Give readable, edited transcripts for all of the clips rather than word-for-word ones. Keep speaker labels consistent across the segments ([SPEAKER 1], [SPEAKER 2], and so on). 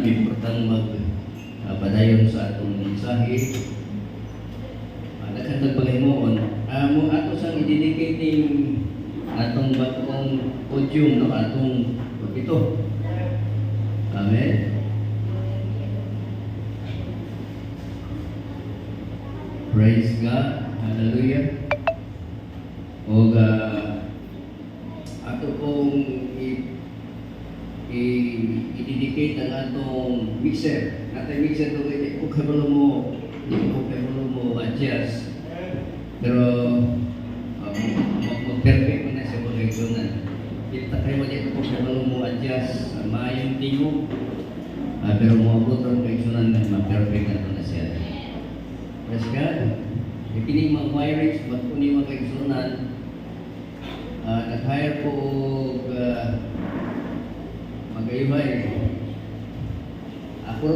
[SPEAKER 1] igsunan, importante padayon sa atong mensahe. Nagkatag paghimuon. Mo ato sang i-dedicating atong bagong podium, no? Atong pagpito. Amen. Praise God. Hallelujah. O ato pong i-dedicate ang atong mixer. Natay mixer ito kung kabalo mo, adjust. Pero mag-perfect mo na sa pagkaisunan. Kita kayo mo dito kung kabalo mo adjust, maayong tingog. Pero moabot ang kaisunan na mag-perfect na ito na siya. Praise God. Ipining mga wirings, ba't po niyo mga kaisunan, nag-hire po mag-aibay. Ako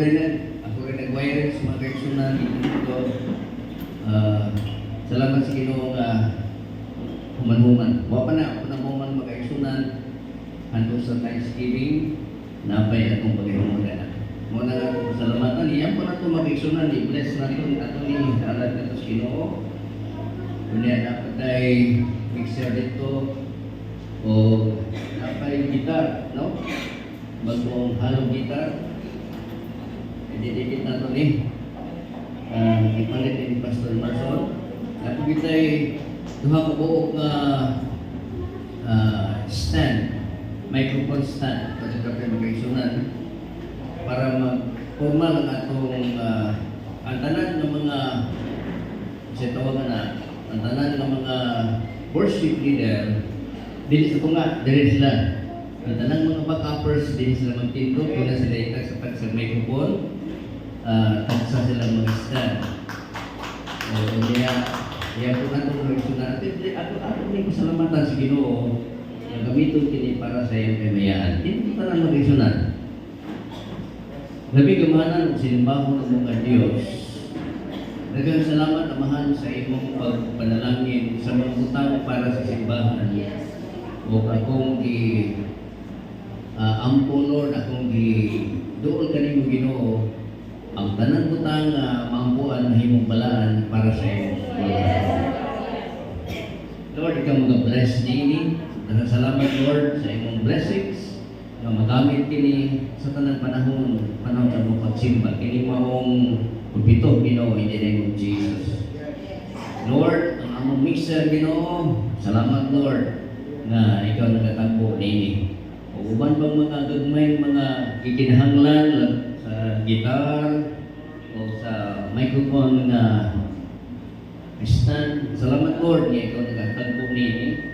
[SPEAKER 1] rin nag-wirings, mga kaisunan, dito. Salamat sa Ginoo human-human. Wa pa na, ako na human mga kaisunan, hantong sa Thanksgiving, napay atong paghimunan. Muna nga po salamatan, iyan po na ito mag-iksunan, i-bless na ito, ato ni alat na ito sa Ginoo. Kunya dapat ay mixer dito, o dapat gitar, no? Bagong halong gitar, i-dedicate na ito ni, ipalit ni Pastor Marson. Dapat kita ay duha ka buok stand, microphone stand, pagkakapit mag-iksunan, para mag-formal ang atong ang tanan ng mga sa tawagan na ang tanan ng mga worship leader dili sa tunga, dili sila ang tanan mga back-uppers, dili sila magtindog kung na sila itag sa pag sa microphone tagsa sila mag-stand kaya po natong mag-isunan ako may pasalamatan sa Ginoo na gamiton kini para sa iyong kamayaan. Hindi tanan mag-isunan. Labi kamahanan, sinimbaho ng mga Diyos. Daghang salamat, Amahan, sa imong pagpanalangin sa mga utang para sa simbahan. O akong ampon, Lord, akong doon kanimo Ginoo, ang tanan utang maampuan na himong balaan para sa imong Lord, ikaw mag-bless nini. Daghang salamat, Lord, sa imong blessings na magamit kini sa tanang panahon sa mong pagsimba. Kini maong pagpito, Ginoo, in the name of Jesus. Lord, ang among mixer, Ginoo, salamat, Lord, na ikaw nagatagpo nini. O uban bang mga gagmay, mga ikinahanglan sa gitar o sa microphone na stand. Salamat, Lord, na ikaw nagatagpo nini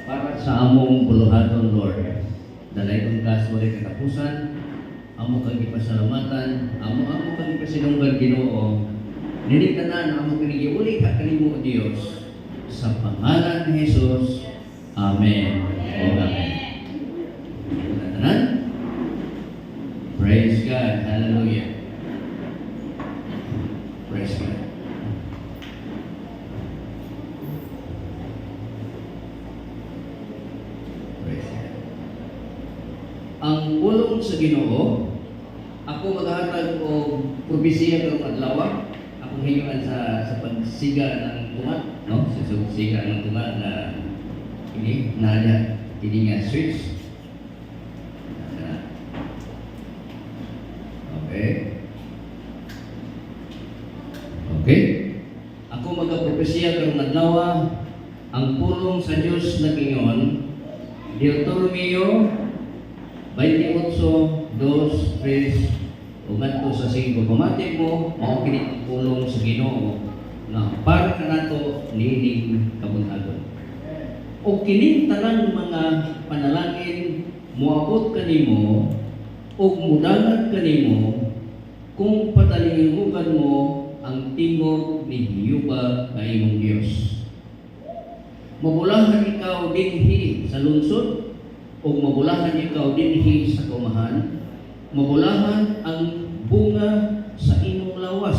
[SPEAKER 1] para sa among buluhaton, Lord. Dalay kong kaso rin katapusan, amo kang ipasalamatan, amo kang ipasinunggan Ginoo. Nilitanan, amo kanigi uli ka kanimo Diyos. Sa pangalan ni Jesus, Amen. O Amen. Nilitanan? Praise God. Hallelujah. Praise God. Ang pulong sa Ginoo, ako maghahatag og propesiya karong adlaw. Akong hingan sa pagsiga ng tunga, no? Sa pagsiga ng tunga na ini nada kini nga switch. Okay. Ako magapropesiya karong adlaw, ang pulong sa Dios na gingon, Deuteronomio 28:2-3 ugat ko sa sige pagpamatik mo, mao kini ang pulong sa Ginoo na para kanato nining kabuntagon. O kining tanang mga panalangin moabot kanimo o mudangat kanimo kung patalingugan mo ang tingog ni Jehova nga imong Dios. Mabulahan ikaw dinhi sa lungsod o mabulahan ikaw dinhi sa kumahan, mabulahan ang bunga sa imong lawas.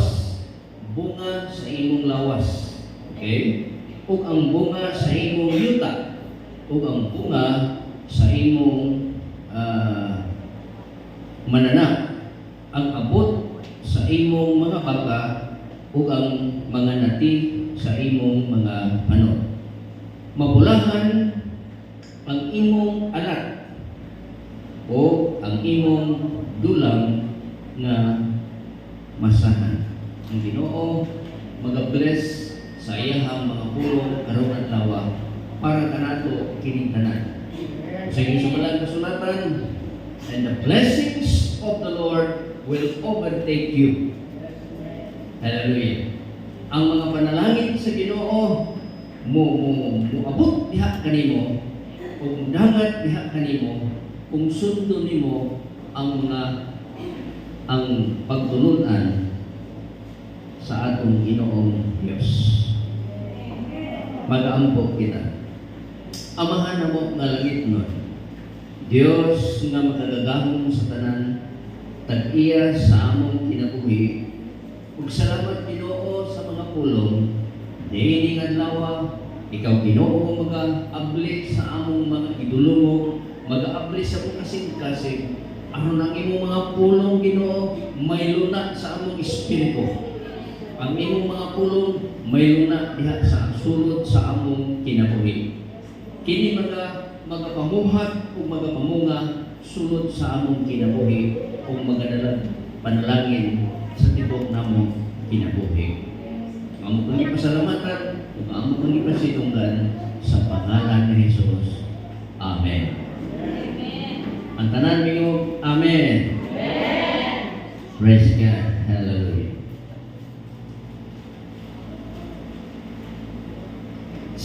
[SPEAKER 1] Bunga sa imong lawas. Okay? O ang bunga sa imong yuta. O ang bunga sa imong manana ang abot sa imong mga baka ug ang mga nati sa imong mga panon. Mabulahan ang imong anak o ang imong dulang nga masahan. Ang Ginoo mag-bless sa iyahang mga pulong karong adlaw para kanato kining tanan. Sa ginsubalan kasulatan, and the blessings of the Lord will overtake you. Hallelujah. Ang mga panalangin sa Ginoo moabot diha kanimo ug dagat diha kanimo kung sundo nimo ang pagtulunan sa atong Ginoong Dios. Mag-aampo kita. Amahan namo nga langit nun, Dios nga makagagahom sa tanan, tag-iya sa among kinabuhi, ug salamat Ginoo sa mga pulong niining adlaw. Ikaw Ginoo mag-abli sa among mga idulumog, mag-abli sa among kasing-kasing, aron ang imong mga pulong Ginoo may luna sa among espiritu. Ang imong mga pulong may luna diha sa sulod sa among kinabuhi. Kini magapamuhat o magapamunga sulod sa among kinabuhi o magadalag panalangin sa tibok namong kinabuhi. Amo kong ipasalamatan ug amo kong ipasinunggan sa pangalan ni Jesus. Amen. Ang tanan mingo, amen. Praise God. Hallelujah.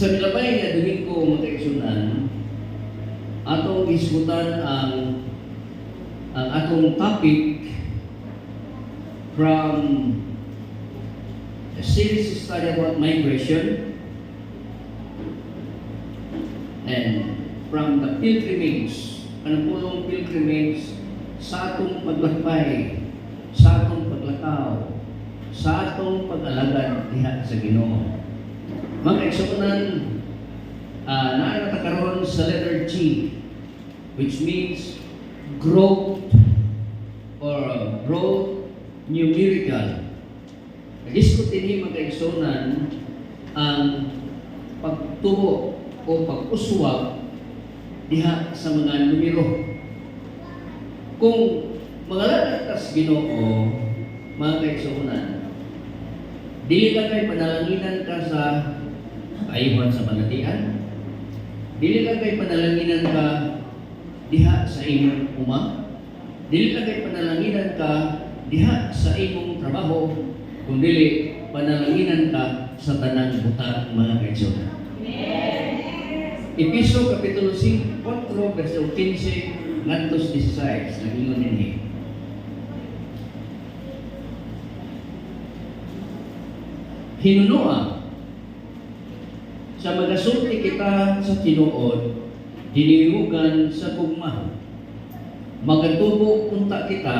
[SPEAKER 1] Sa milabay nga Domingo mga kaigsunan, atong isgutan ang atong topic from a series study about migration and from the pilgrimage, ang pulong pilgrimage sa atong paglakbay, sa atong paglakaw, sa atong pag-alagad diha sa Ginoo. Mga kaigsunan, naanatakaroon sa letter G, which means growth or growth numerical. Nag-isgot din mga kaigsunan ang pagtubo o pag-uswag diha sa mga numero. Kung mga lakas Ginoo, mga kaigsunan, dili ka kay panalanginan ka sa kaayuhan sa panatian, dili ka kay panalanginan ka diha sa imong uma, dili ka kay panalanginan ka diha sa imong trabaho, kung dili panalanginan ka sa tanang butang mga kaigsunan. Episo Kapitulo 4, verso 15 ngantos 16, nagingon dinhi. Hinunua sa magasulti kita sa tinuod, diniugan sa gugma. Magatubo unta kita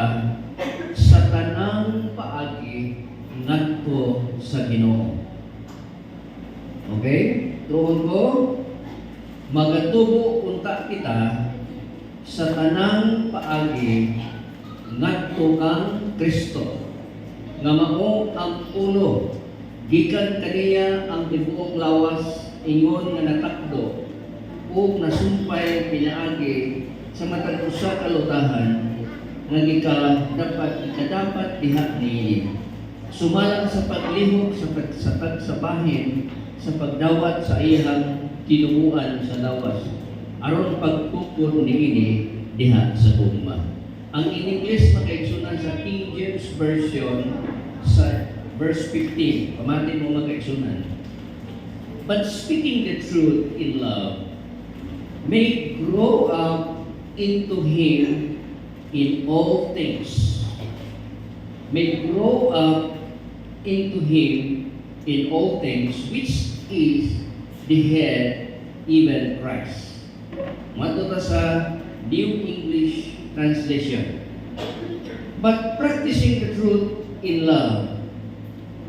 [SPEAKER 1] sa tanang paagi ngadto sa Ginoo. Okay? Tuon ko, magatubo unta kita sa tanang paagi ngadto kang Kristo. Nga mao ang ulo, gikan kaniya ang tibuok lawas ingon nga natakdo ug nasumpay pinaagi sa matag usa ka lutahan nga ikadapat diha niini. Sumalang sa paglihok sa tagsabahin sa pagdawat sa iyang tinubuan sa lawas aron pagtukod niini diha sa gugma. Ang in English makaigsunan sa King James Version sa verse 15, pamatin mo magkaigsunan. But speaking the truth in love may grow up into Him in all things. May grow up into Him in all things, which is the head, even Christ. Matuta sa New English Translation. But practicing the truth in love,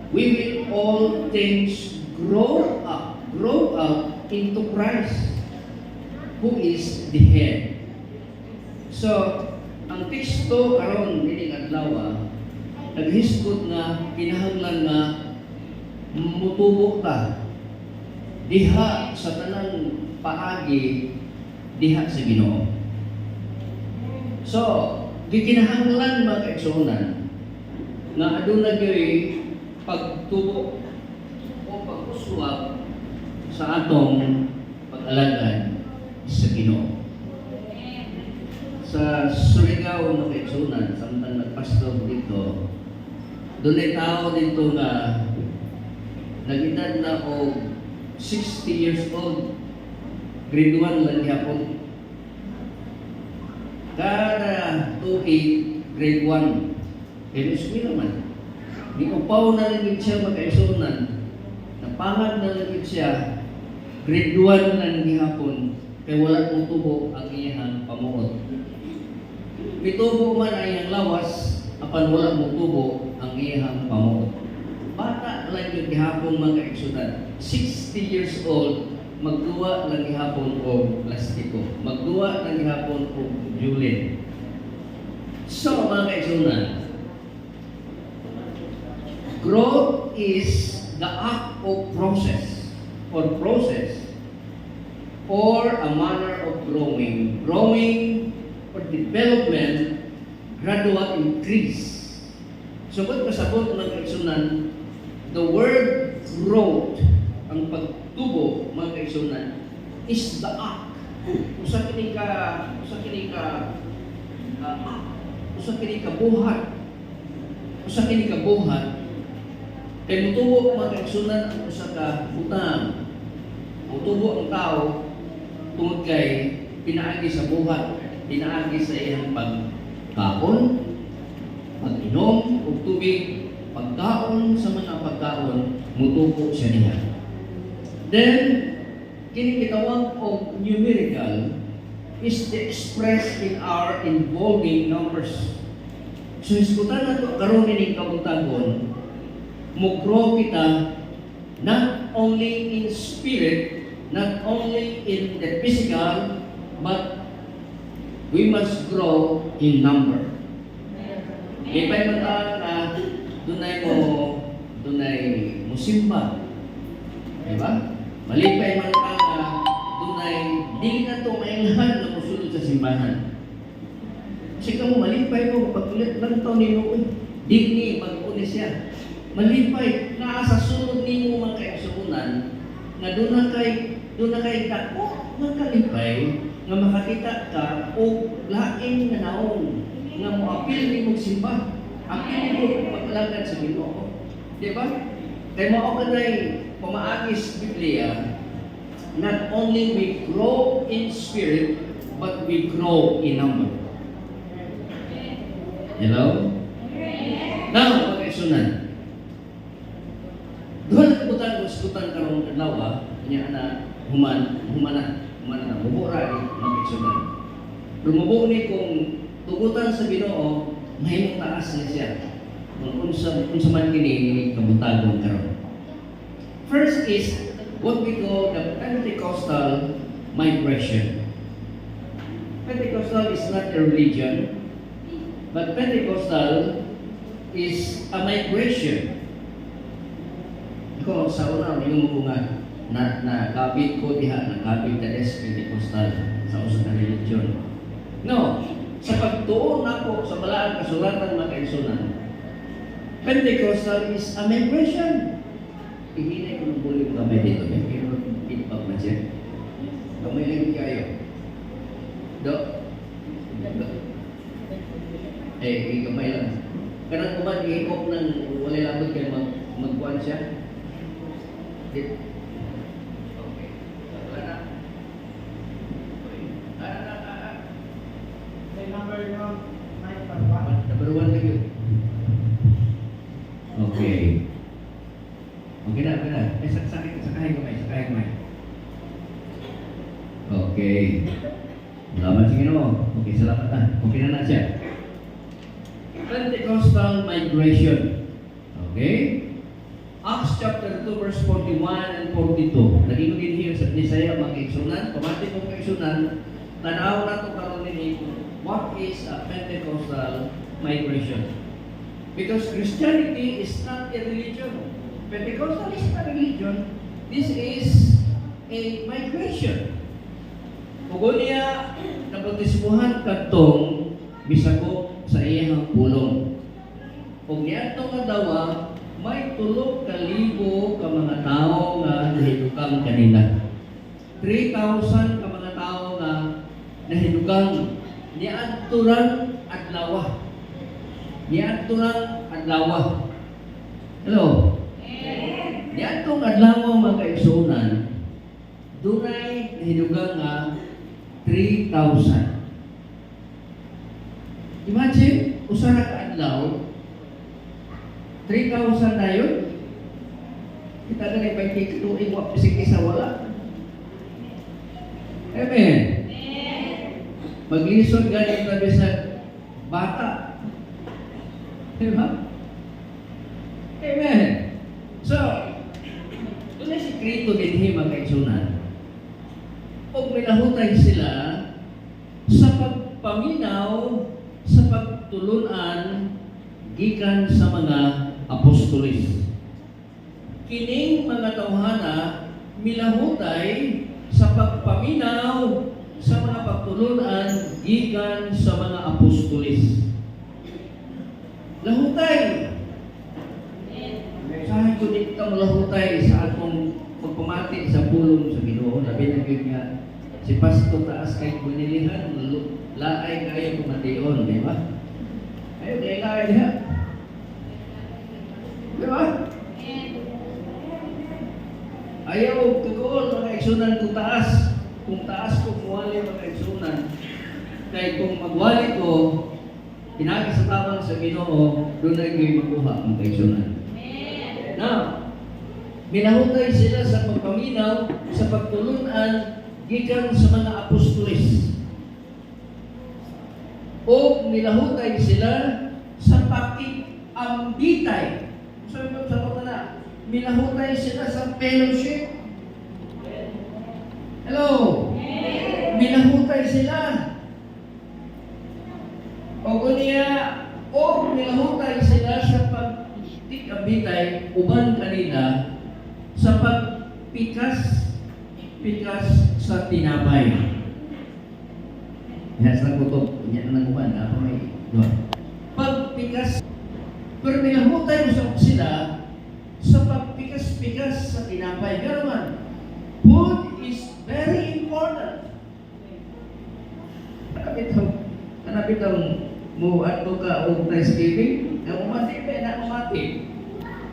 [SPEAKER 1] we will all things grow up into Christ, who is the head. So, ang Ang teksto karon dining adlaw naghisgot nga kinahanglan nga mutubo ta diha sa tanang paagi diha sa Ginoo. So, gikinahanglan mga kaigsuonan nga aduna gyud pagtubo o pag-uswag sa atong pag-alagad sa Ginoo. Sa Surigao na kaigsuonan, samtang nagpastor dito, doon ay tao dito nga nag-edad na o 60 years old, grade 1 lang yapon. Kada tuig, grade 1. Kaya eskwela naman. Di upaw na lang siya magkaisunan. Napangad na lang siya. Grade 1 lang gihapon. Kaya wala mong tubo ang iyang pamuot. Mitubo man ay ang lawas, apan wala mong tubo ang iyang pamuot. Bata lang yung gihapon mga kaigsunan. 60 years old, magduwa lang gihapon o plastiko. Magduwa lang gihapon o julin. So mga kaigsunan, growth is the act of process or a manner of growing or development, gradual increase. So kung kasabot mga kaigsunan, the word growth, ang pagtubo mga kaigsunan, is the act. Usa kini ka buhat. Kay mutubo mga kaigsunan ang usa ka butang. Mutubo ang tao tungod kay pinaagi sa buhat, pinaagi sa iyang pagkaon, pag-inom og tubig, pagkaon sa mga pagkaon, mutubo siya niya. Then, kini gitawag og numerical is expressed in our involving numbers. So, iskutan na ito, karoon nining kabuntagon, mugro kita not only in spirit, not only in the physical, but we must grow in number. Ipay mata na dunay mo simba. Diba? Malipay man ka na dunay di na to mailhan na musulod sa simbahan. Kasi kamo malipay mo pag-ulit lang to ni Noon. Di ni mag-uli siya. Malipay na sa sulod nimo mga kaigsuonan nga doon na kay dako makalipay nga makakita ka o laing na naong nga moapil ni mong simba. Apil mo maglagad sa Ginoo. Di ba? Kaya mao kanay pamaagis Biblia, not only we grow in spirit, but we grow in number. Hello? Now, pag-isunan. Doon ang kabutan karong adlaw, niya na humana mubura ni mag-isunan. Rumubo ni kung tugutan sa Ginoo, mahimong taas na siya. Kung sa man kini kabutagon karon. First is what we call the Pentecostal migration. Pentecostal is not a religion, but Pentecostal is a migration. Ko sa una mingon ko nga na kabit ko diha na kabit ka des Pentecostal sa usa ka religion. No, sa pagtuon nako sa balaang kasulatan mga kaigsuonan, Pentecostal is a migration. Ihinay ko ng bulim kamay dito. Pero feedback na siya. Kamay lang kayo. Kamay lang. Kanang kuman, i-hip-hop ng walay labot kayo magkuhan siya. Okay. Number 1 lagi. Okay. Okay na. Sakahin kamay. Okay. Salamat sa Ginoo. Okay, salamat na. Okay na siya. Pentecostal migration. Okay? Acts chapter 2 verse 41 and 42. Naging din here sa Nisaya mga kaigsuonan. Pamati kong kaigsuonan, tanaw na ito karoon ni what is a Pentecostal migration. Because Christianity is not a religion. Pentecostal is not a religion. This is a migration. Kung niya nabatismuhan katong bisako sa iyang pulong. Kung niadto nga dawa, may 3,000 ka mga tao nga nahidukang kanina. 3,000 ka mga tao nga nahidugang niadturan adlaw. Niadturan adlaw. Hello. Niadtong adlaw mga kaigsuonan, dunay nahidugang nga 3,000. Imagine, usa ka adlaw 3,000 na yun. Kita na yung pagkikituin mo, pisik isa wala. Amen. Maglisod ganit na sa bata. Diba? Amen. So, ito na sikreto din mga kaigsunan. Kung minahutay sila sa pagpaminaw, sa pagtulunan, gikan sa mga apostolis. Kining mga tawhana milahutay sa pagpaminaw sa mga pagtulunan gikan sa mga apostolis. Lahutay. Sabi ko dito ka malahutay sa atong pagpamati sa pulong sa Ginoo. Labi na yun nga si Pasto taas kay bunilihan laay kayo kumation, di ba? Ayaw kayo laay diha. Di ba? Ayaw tugon mga igsunan kung taas. Kung taas ko muwali mga igsunan. Kaya kung magwali ko, pinagi sa tamang sa Ginoo, doon na kayo makuha mga igsunan. Now, minahutay sila sa pagpaminaw, sa pagtulunan, gikan sa mga apostolis. O minahutay sila sa pakikambitay. Sabi mo sa mga na, minahutay sila sa fellowship. Hello? Minahutay sila. O minahutay sila sa pagtikambitay, uban kanila, sa pagpikas sa tinapay. Yan sa kutob, yan ang uban, ako may doon. Pagpikas, pero minahutay mo sila sa pagpikas-pikas sa tinapay. Pero man, food is very important. Kanapit ang mo ato ka o Thanksgiving, na umati pa na umati.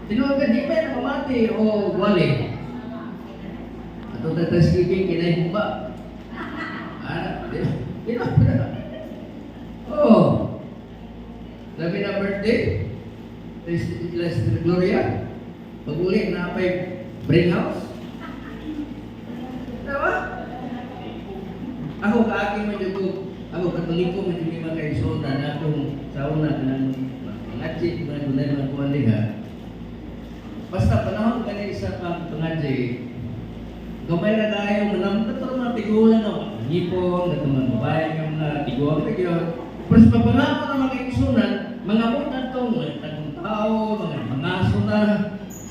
[SPEAKER 1] Tinuod ka di pa na umati o wali. Ato ta Thanksgiving kinay mo ba? Oh. Labi na birthday. Sister Gloria. Pag-uli na pa'y bring house. Diba? Ako kaagi mo dito. Ako katoliko mo dito mga kaisona na akong sauna ng pangatsi, mga dunay mga kuwaliga. Basta panahon ka na isa pang pangatsi, gamay na tayo, manamtat na mga tigulan na hipon, na tumagbabayan yung mga tiguan ka yun. Pero sa papanahon na mga kaisunan, mga mutan itong mga tagong tao, mga aso na,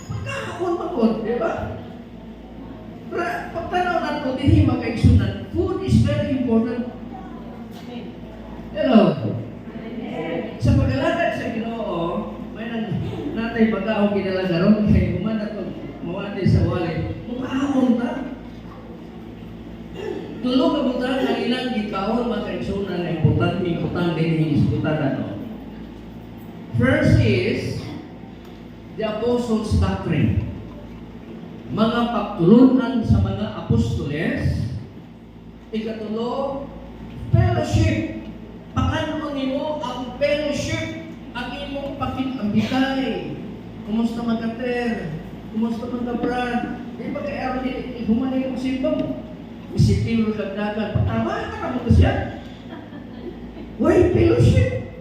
[SPEAKER 1] pagkakakon, di ba? Pero pagtanaw na ito, hindi mga kaisunan, food is very important. Hello? Sa pag-alagad sa Ginoo, may natay pagkaon kinalagaron, kaya kumana ito, mawati sa wali, mukhaon ta. Tulog ka buta na ilang gitaon mga kaigsunan na important din hiniskutan na no. First is the Apostles' Doctrine. Mga pagtulunan sa mga apostoles. Ikatulo, fellowship. Pakanon mo ang fellowship, ang imong pakikambitay. Kumusta mga kater? Kumusta mga brad? Di ba kaya humanay kong simba mo? Isipin mo kagdagan, patama ka mo siya. Why fellowship?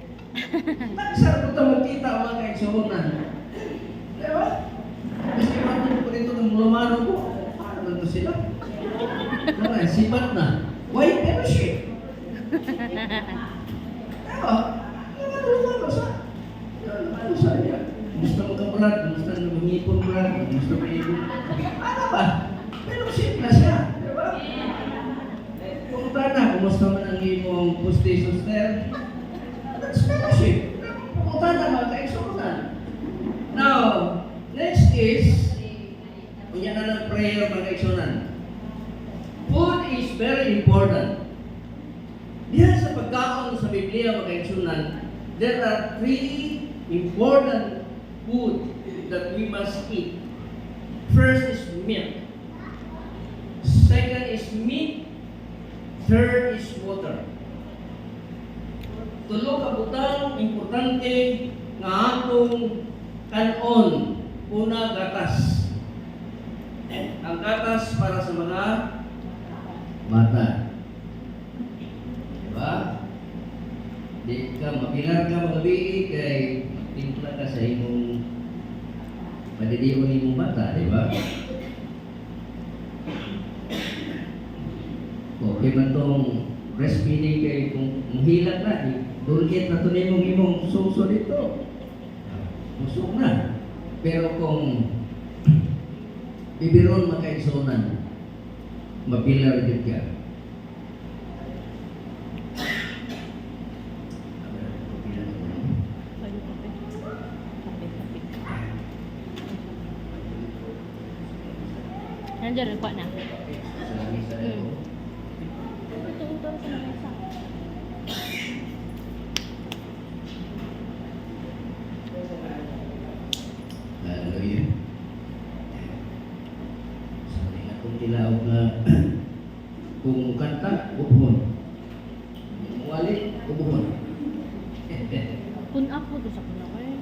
[SPEAKER 1] Nagsarap ito magkita ang mga kaigsunan. Diba? Kasi matulog ko dito ng mulamano ko. Paano na ito sila? Sipat na. Why fellowship? inipon brad, gusto mo inipon. Ano ba? Pero simple siya. Diba? Pumunta na, kumusta man ang imong postation there? That's fellowship. Pumunta na, mga kaigsunan. Now, next is, kunya na ng prayer, mga kaigsunan. Food is very important. Diyan sa pagkaon sa Biblia, mga kaigsunan, there are 3 important food that we must eat. First is milk. Second is meat. Third is water. Tulo ka butang importante nga atong kanon. Una, gatas. Ang gatas para sa mga bata. Diba? Di ka mapilar ka magabi kay timpla ka sa imong madidiyon imong bata, di ba? Okay man tong breastfeeding kay kung muhilat na, dulgit na to imong suso dito. Busog na. Pero kung bibiron makaigsunan, mapilar din ka.
[SPEAKER 2] Nandiyan, nagpa na.
[SPEAKER 1] Salamat sa iyo.
[SPEAKER 2] Ito sa mesa.
[SPEAKER 1] Hallelujah. Sabi nga kung tilaog na kung kanta, ubuhon. Kung wali, ubuhon.
[SPEAKER 2] Kun ako to sa kuno kay.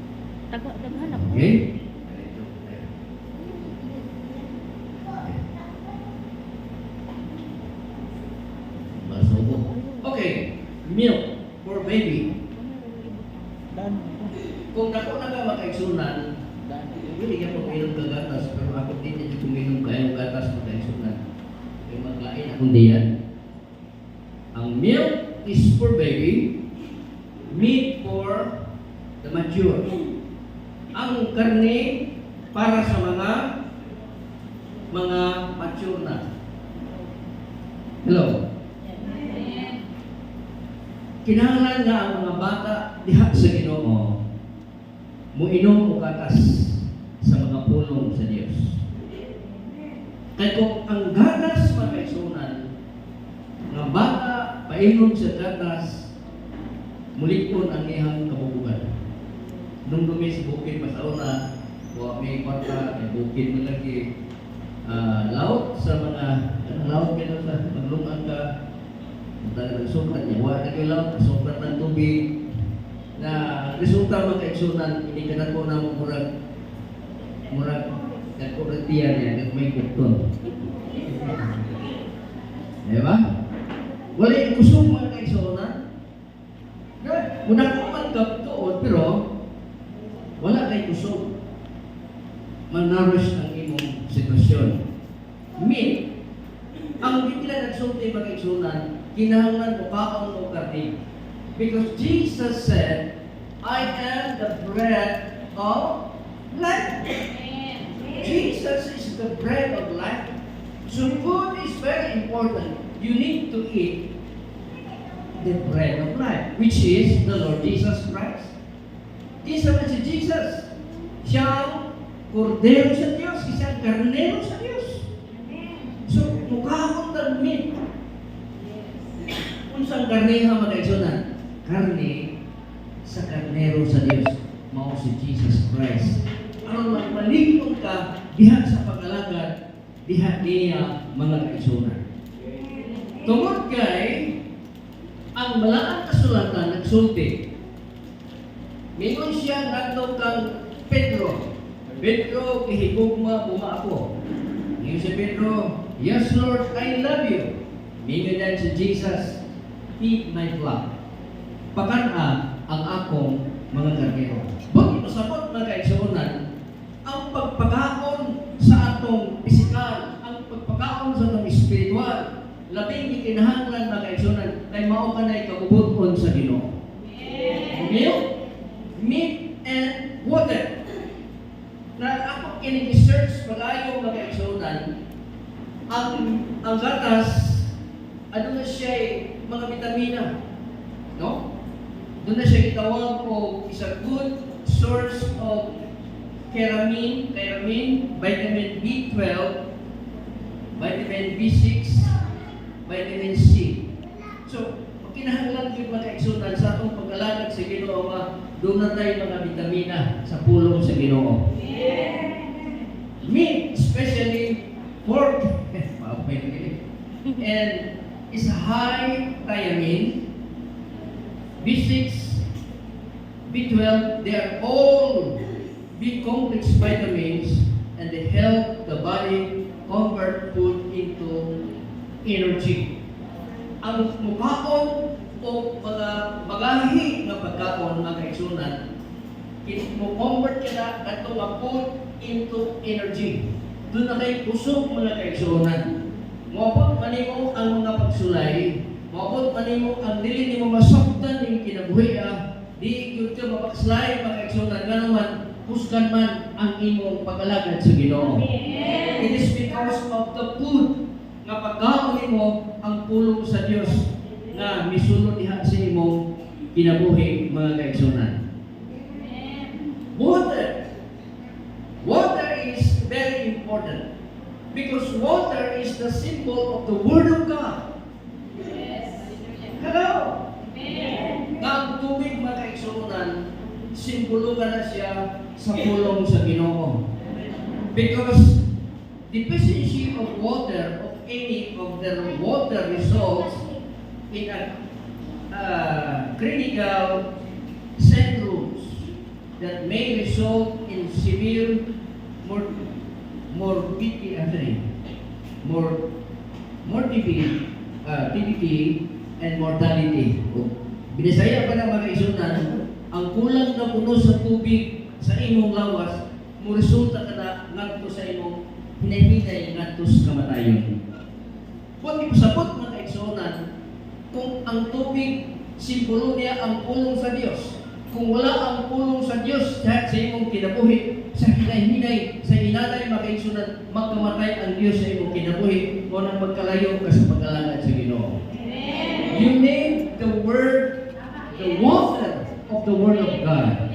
[SPEAKER 2] Daghanap ko.
[SPEAKER 1] Okay? Masubo. Okay, milk for baby. Kung dako na ka makaigsunan, hindi ka pag-inom ka gatas, pero ako din hindi kuminom kayo gatas makaigsunan. Kaya maglain akong diyan. Ang milk is for baby, meat for the mature. Ang karne para sa mga mature na. Hello? Kinahanglan nga ang mga bata diha sa Ginoo muinom og gatas sa mga pulong sa Dios. Kaya kung ang gatas makaigsunan, nga bata painom sa gatas, mulikon ang iyang kabubugan. Nung dumi sa bukid pasauna, wa may kwarta, may bukid mo lagi, laot sa mga, laot ka sa maglungan ka, dahil nagsukat niya, wa na kayo laot, sukat ng tubig, na resulta makaigsunan, hindi ka na po na murag nagkuratiyan niya, may kupton. Diba? Wala yung kusong makaigsunan. Muna ko man kaptuon, pero wala kay kusog. Manarish ang imong sitwasyon. Meat. Ang hindi na nagsulti makaigsunan, kinahanglan mo kaon o karne. Because Jesus said, I am the bread of life. Jesus is the bread of life. So food is very important. You need to eat the bread of life, which is the Lord Jesus Christ. Isa man si Jesus. Siyang kordero sa Diyos, isang karnero sa Diyos. So, mukhang ng meat. Kung saan karneha makaigsunan? Karne sa karnero sa Diyos, mao si Jesus Christ. Aron magmaligton ka diha sa pag-alagad, diha niya mga kaigsunan. Tungod kay ang malaang kasulatan nagsulti. Mingon siya ngadto kang Pedro. Pedro, ihigugma ako. Ngayon si Pedro, yes Lord, I love you. Mingon yan si Jesus, feed my flock. Pagkana ang akong mga karnero. Bakit masabot mga kaigsunan, ang pagpakaon sa atong pisikal, ang pagpakaon sa atong espiritual, labing ikinahanglan mga kaigsunan, kay mao ka na ikabubuton sa Ginoo. Milk, meat, and water. Na ako ang gatas, ano na siya mga vitamina. No? Doon na siya itawag o is a good source of vitamin B12, vitamin B6, vitamin C. So, kinahanglan yung mga kaigsunan sa atong pag-alagad sa Ginoo nga doon na tayo mga vitamina sa pulong sa Ginoo. Meat, especially pork, and is high thiamine, B6, B12, they are all B-complex vitamins and they help the body convert food into energy. Ang mukhaon o mga magahi nga pagkaon mga kaigsunan, mo-convert ka na ato nga food into energy. Doon na kayo kusog mga kaigsunan. Mabot manimo ang mga pagsulay, mabot manimo ang dili nimo masaktan yung kinabuhi di gyud ka mapakslay mga kaigsunan nga naman husgan man ang imong pag-alagad sa Ginoo. It is because of the food nga pagkaon nimo ang pulong sa Dios nga misulod diha sa imong kinabuhi mga kaigsunan. Water is very important because water is the symbol of the Word of God. Hello? Nga ang tubig mga kaigsunan, simbolo ka na siya sa pulong sa Ginoo. Because deficiency of water, of any of the water results in a critical syndromes that may result in severe morbidity and mortality. Binisaya pa na mga kaigsunan, ang kulang na puno sa tubig sa imong lawas, mo resulta ka na ngadto sa imong hinahinay ngadto sa kamatayon. Kung ipasabot mga kaigsunan, kung ang tubig simbolo niya ang pulong sa Dios, kung wala ang pulong sa Dios sa imong kinabuhi, sa hinay-hinay, sa inanay mga kaigsunan, magkamatay ang Dios sa imong kinabuhi o nang magkalayo ka sa pag-alagad sa Ginoo. You need the word, the water of the Word of God.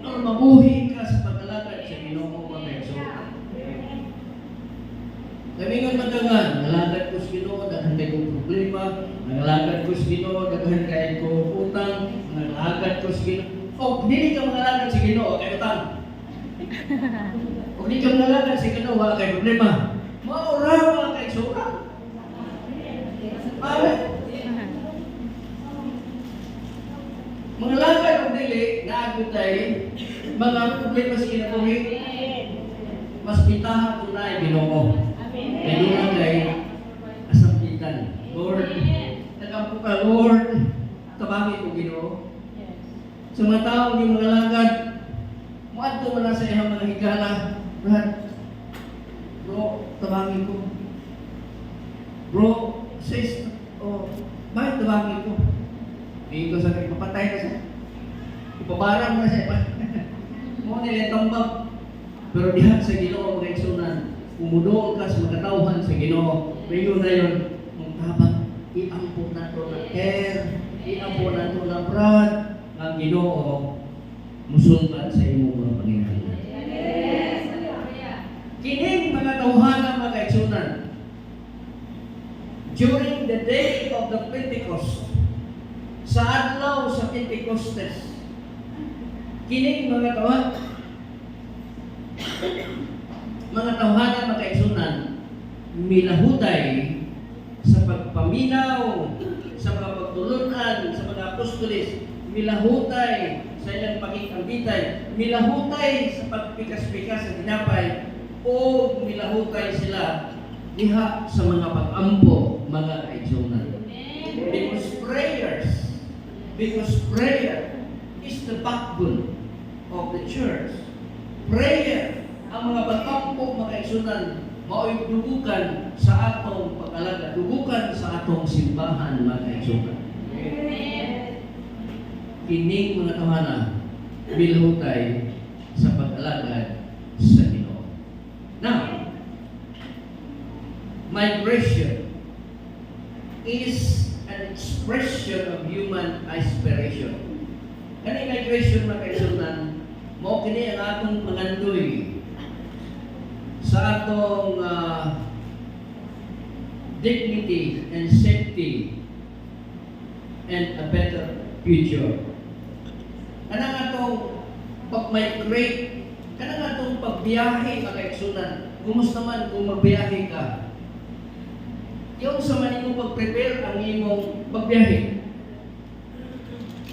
[SPEAKER 1] Ang mabuhi ka sa pag-alagad sa Ginoo mga kaigsunan. Kamingon magdangan, nalagad ko sa Ginoo, daghan kay kong problema, nalagad ko sa Ginoo, daghan kay kong utang, nalagad ko sa Ginoo. O, dili ka mangalagad sa Ginoo, kay utang. O, di ka mangalagad sa Ginoo, wala kay problema. Maura mga kaigsunan. Bakit? Mga lagay o dili, naagutay, mga problema sa kinabuhi, mas pitahan kung na Ginoo. Kaya doon kay asampitan. Lord, nagampo ka, Lord, tabangin ko Ginoo. Sa mga tao, yung mga lagad, muadto mo na sa iyang mga higala, Brad, bro, tabangin ko. Bro, sis, bakit tabangin ko? Dito sa ipapatay na siya. Ipabarang na siya. Mo nila tambak. Pero dihat sa Ginoo mga kaigsunan, umuduol ka sa makatawhan sa Ginoo. Mayon na yun, mong tabang, iampo na to na care, iampo na to na brad, ang Ginoo, musultan sa imong mga panginabuhi. Kining mga tawhana mga kaigsunan, during the day of the Pentecost, sa adlaw sa Pentecostes, kining mga tawhana mga kaigsunan, milahutay sa pagpaminaw, sa pagtulunan sa mga apostoles, milahutay sa ilang pagkikambitay, milahutay sa pagpikas-pikas sa dinapay, o milahutay sila diha sa mga pag-ampo mga kaigsunan. Because prayer is the backbone of the church. Prayer, ang mga pag-ampo mga kaigsunan, mao'y dugukan sa atong pag-alagad, dugukan sa atong simbahan mga kaigsunan. Kining mga tawhana, bilhutay sa pag-alagad sa Ginoo. Now, migration is an expression of human aspiration. Kani migration mga kaigsunan, mao kini ang atong pangandoy sa atong dignity and safety and a better future. Kanang atong pag-migrate, kanang atong pagbiyahe mga kaigsunan, kumusta man kung magbiyahe ka? Yung sa manimo pag-prepare ang imong pagbiyahe.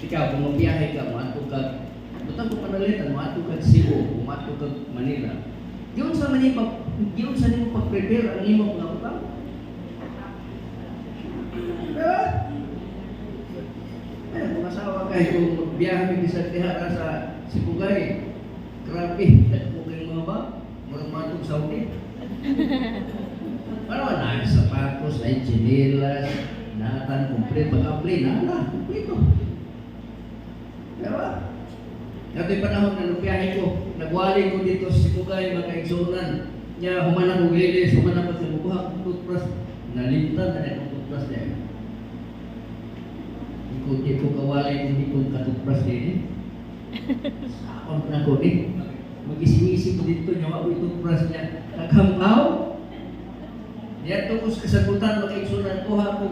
[SPEAKER 1] Ikaw, kung magbiyahe ka, maato ka, butang ko panalitan, maato ka Cebu, maato ka Manila. Yung sa manimo pag-prepare ang imong mga utang. Ay, kung asawa kayo, kung magbiyahe sa tihara sa Sibugay, grabe, mo kayo mga ba? Murang matong Saudi. Ano na, sapatos, ay chinelas, natan, kumplit, pag-apply, kumplito. Diba? Kato'y panahon na lupiyahe ko, nagwali ko dito sa Sibugay, mga kaigsunan. Niya, humanang uwilis, humanang pagkabubuhak, toothbrush, nalimtan na itong toothbrush niya. Hindi ko kawali, hindi ko katoothbrush din. Sakon na ko eh. Mag-isi-isi ko dito, niya, ako itong toothbrush niya. Kakampaw, diyan tukos kasagutan, makaigsunan ko ako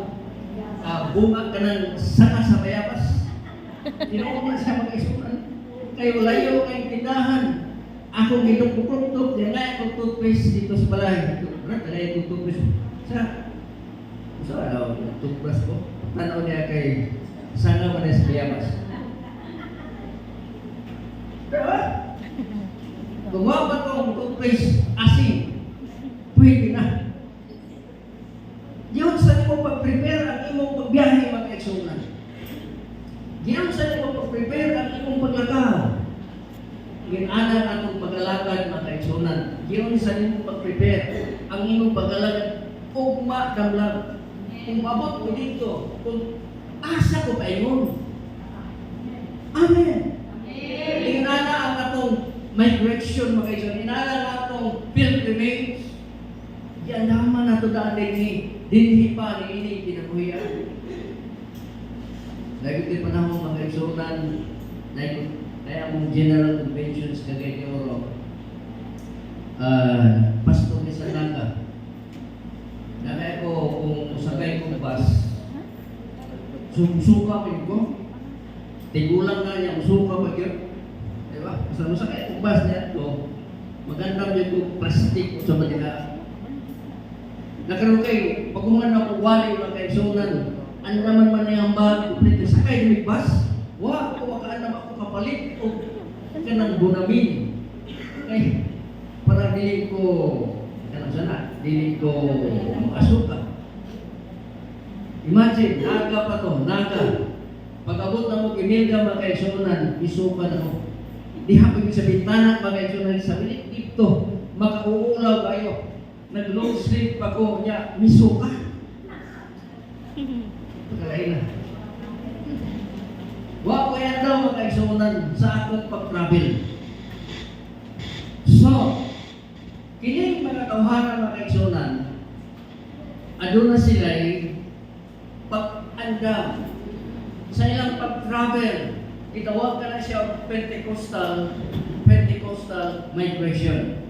[SPEAKER 1] bunga ka ng saka sa bayabas. Tinuon na siya makaigsunan. Kayo layo kayong tindahan. Ako ginugbukruptok, yan nga itong toothpaste dito sa balay. Berat na itong toothpaste. Sa toothbrush ko, tanaw niya kay sana man sa bayabas. Diba? Gumawa ba itong toothpaste asin? Pwede na. Diyon sa nimo pag-prepare ang imong pagbiyahe mga kaigsunan. Diyon sa nimo pag-prepare ang imong paglakaw. Ginana atong pag-alagad mga kaigsunan. Diyon sa nimo pag-prepare ang imong pag-alagad ugma damlag. Kung mabot ko dito, kung asa ko paingon. Amen. Ginana ang atong migration mga kaigsunan. Ginana ang atong pilgrimage. Diyan naman na ito daan dinhi pa ni ini kinabuhian. Dahil ito'y panahon mga kaigsunan, kaya mong general conventions kagay ni Oro, pastor ni Sananga. Nakaya ko kung usagay kong bus, suka ko ko, tigulang na niya, suka pa yun. Diba? Basta usagay kong bus niya ito, magandang yung plastic sa manila. Nakaroon kayo, pag-uman ako wali mga kaigsunan, ano naman man niyang bag, kumplit sakay ng bus, wala ko makaanam ako kapalit o kanang bunamin. Okay, para dili ko, kanang sana, dili ko makasuka. Imagine, naga pa to, naga. Pag-abot na mo, kinilga mga kaigsunan, isuka na mo. Di hapag sa bintana mga kaigsunan, sa bilik dito, makauulaw kayo. Nag-long sleep pa ko niya, misuka. Pagkalain na. Wa ko yan daw mga kaigsunan sa akong pag-travel. So, kining mga tawharan mga kaigsunan, aduna sila'y pag-andam sa ilang pag-travel. Itawag ka na siya Pentecostal migration.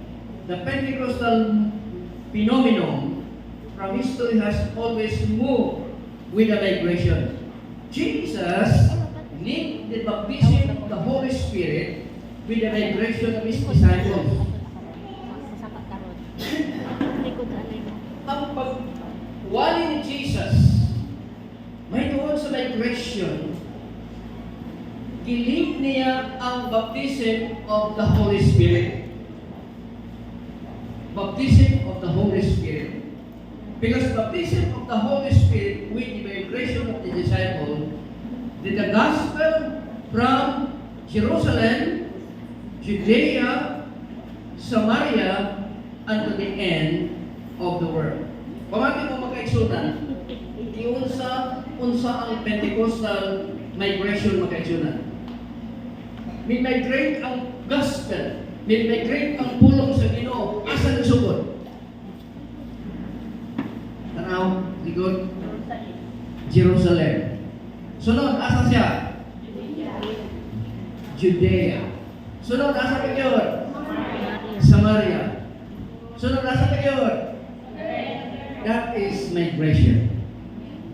[SPEAKER 1] The Pentecostal phenomenon from history has always moved with the migration. Jesus linked the baptism of the Holy Spirit with the migration of His disciples. Ang pagwali ni Jesus may tuon sa migration, gilink niya ang baptism of the Holy Spirit. Baptism of the Holy Spirit. Because baptism of the Holy Spirit with the migration of the disciple did the gospel from Jerusalem, Judea, Samaria, unto the end of the world. Pamati mo makaigsunan, unsa ang Pentecostal migration makaigsunan. Migrate ang gospel, migrate ang pulong sa Ginoo asa nagsugod. Ikot Jerusalem. Sunod, asa siya? Judea. Sunod, asa kayo? Samaria. Sunod, asa kayo? That is migration.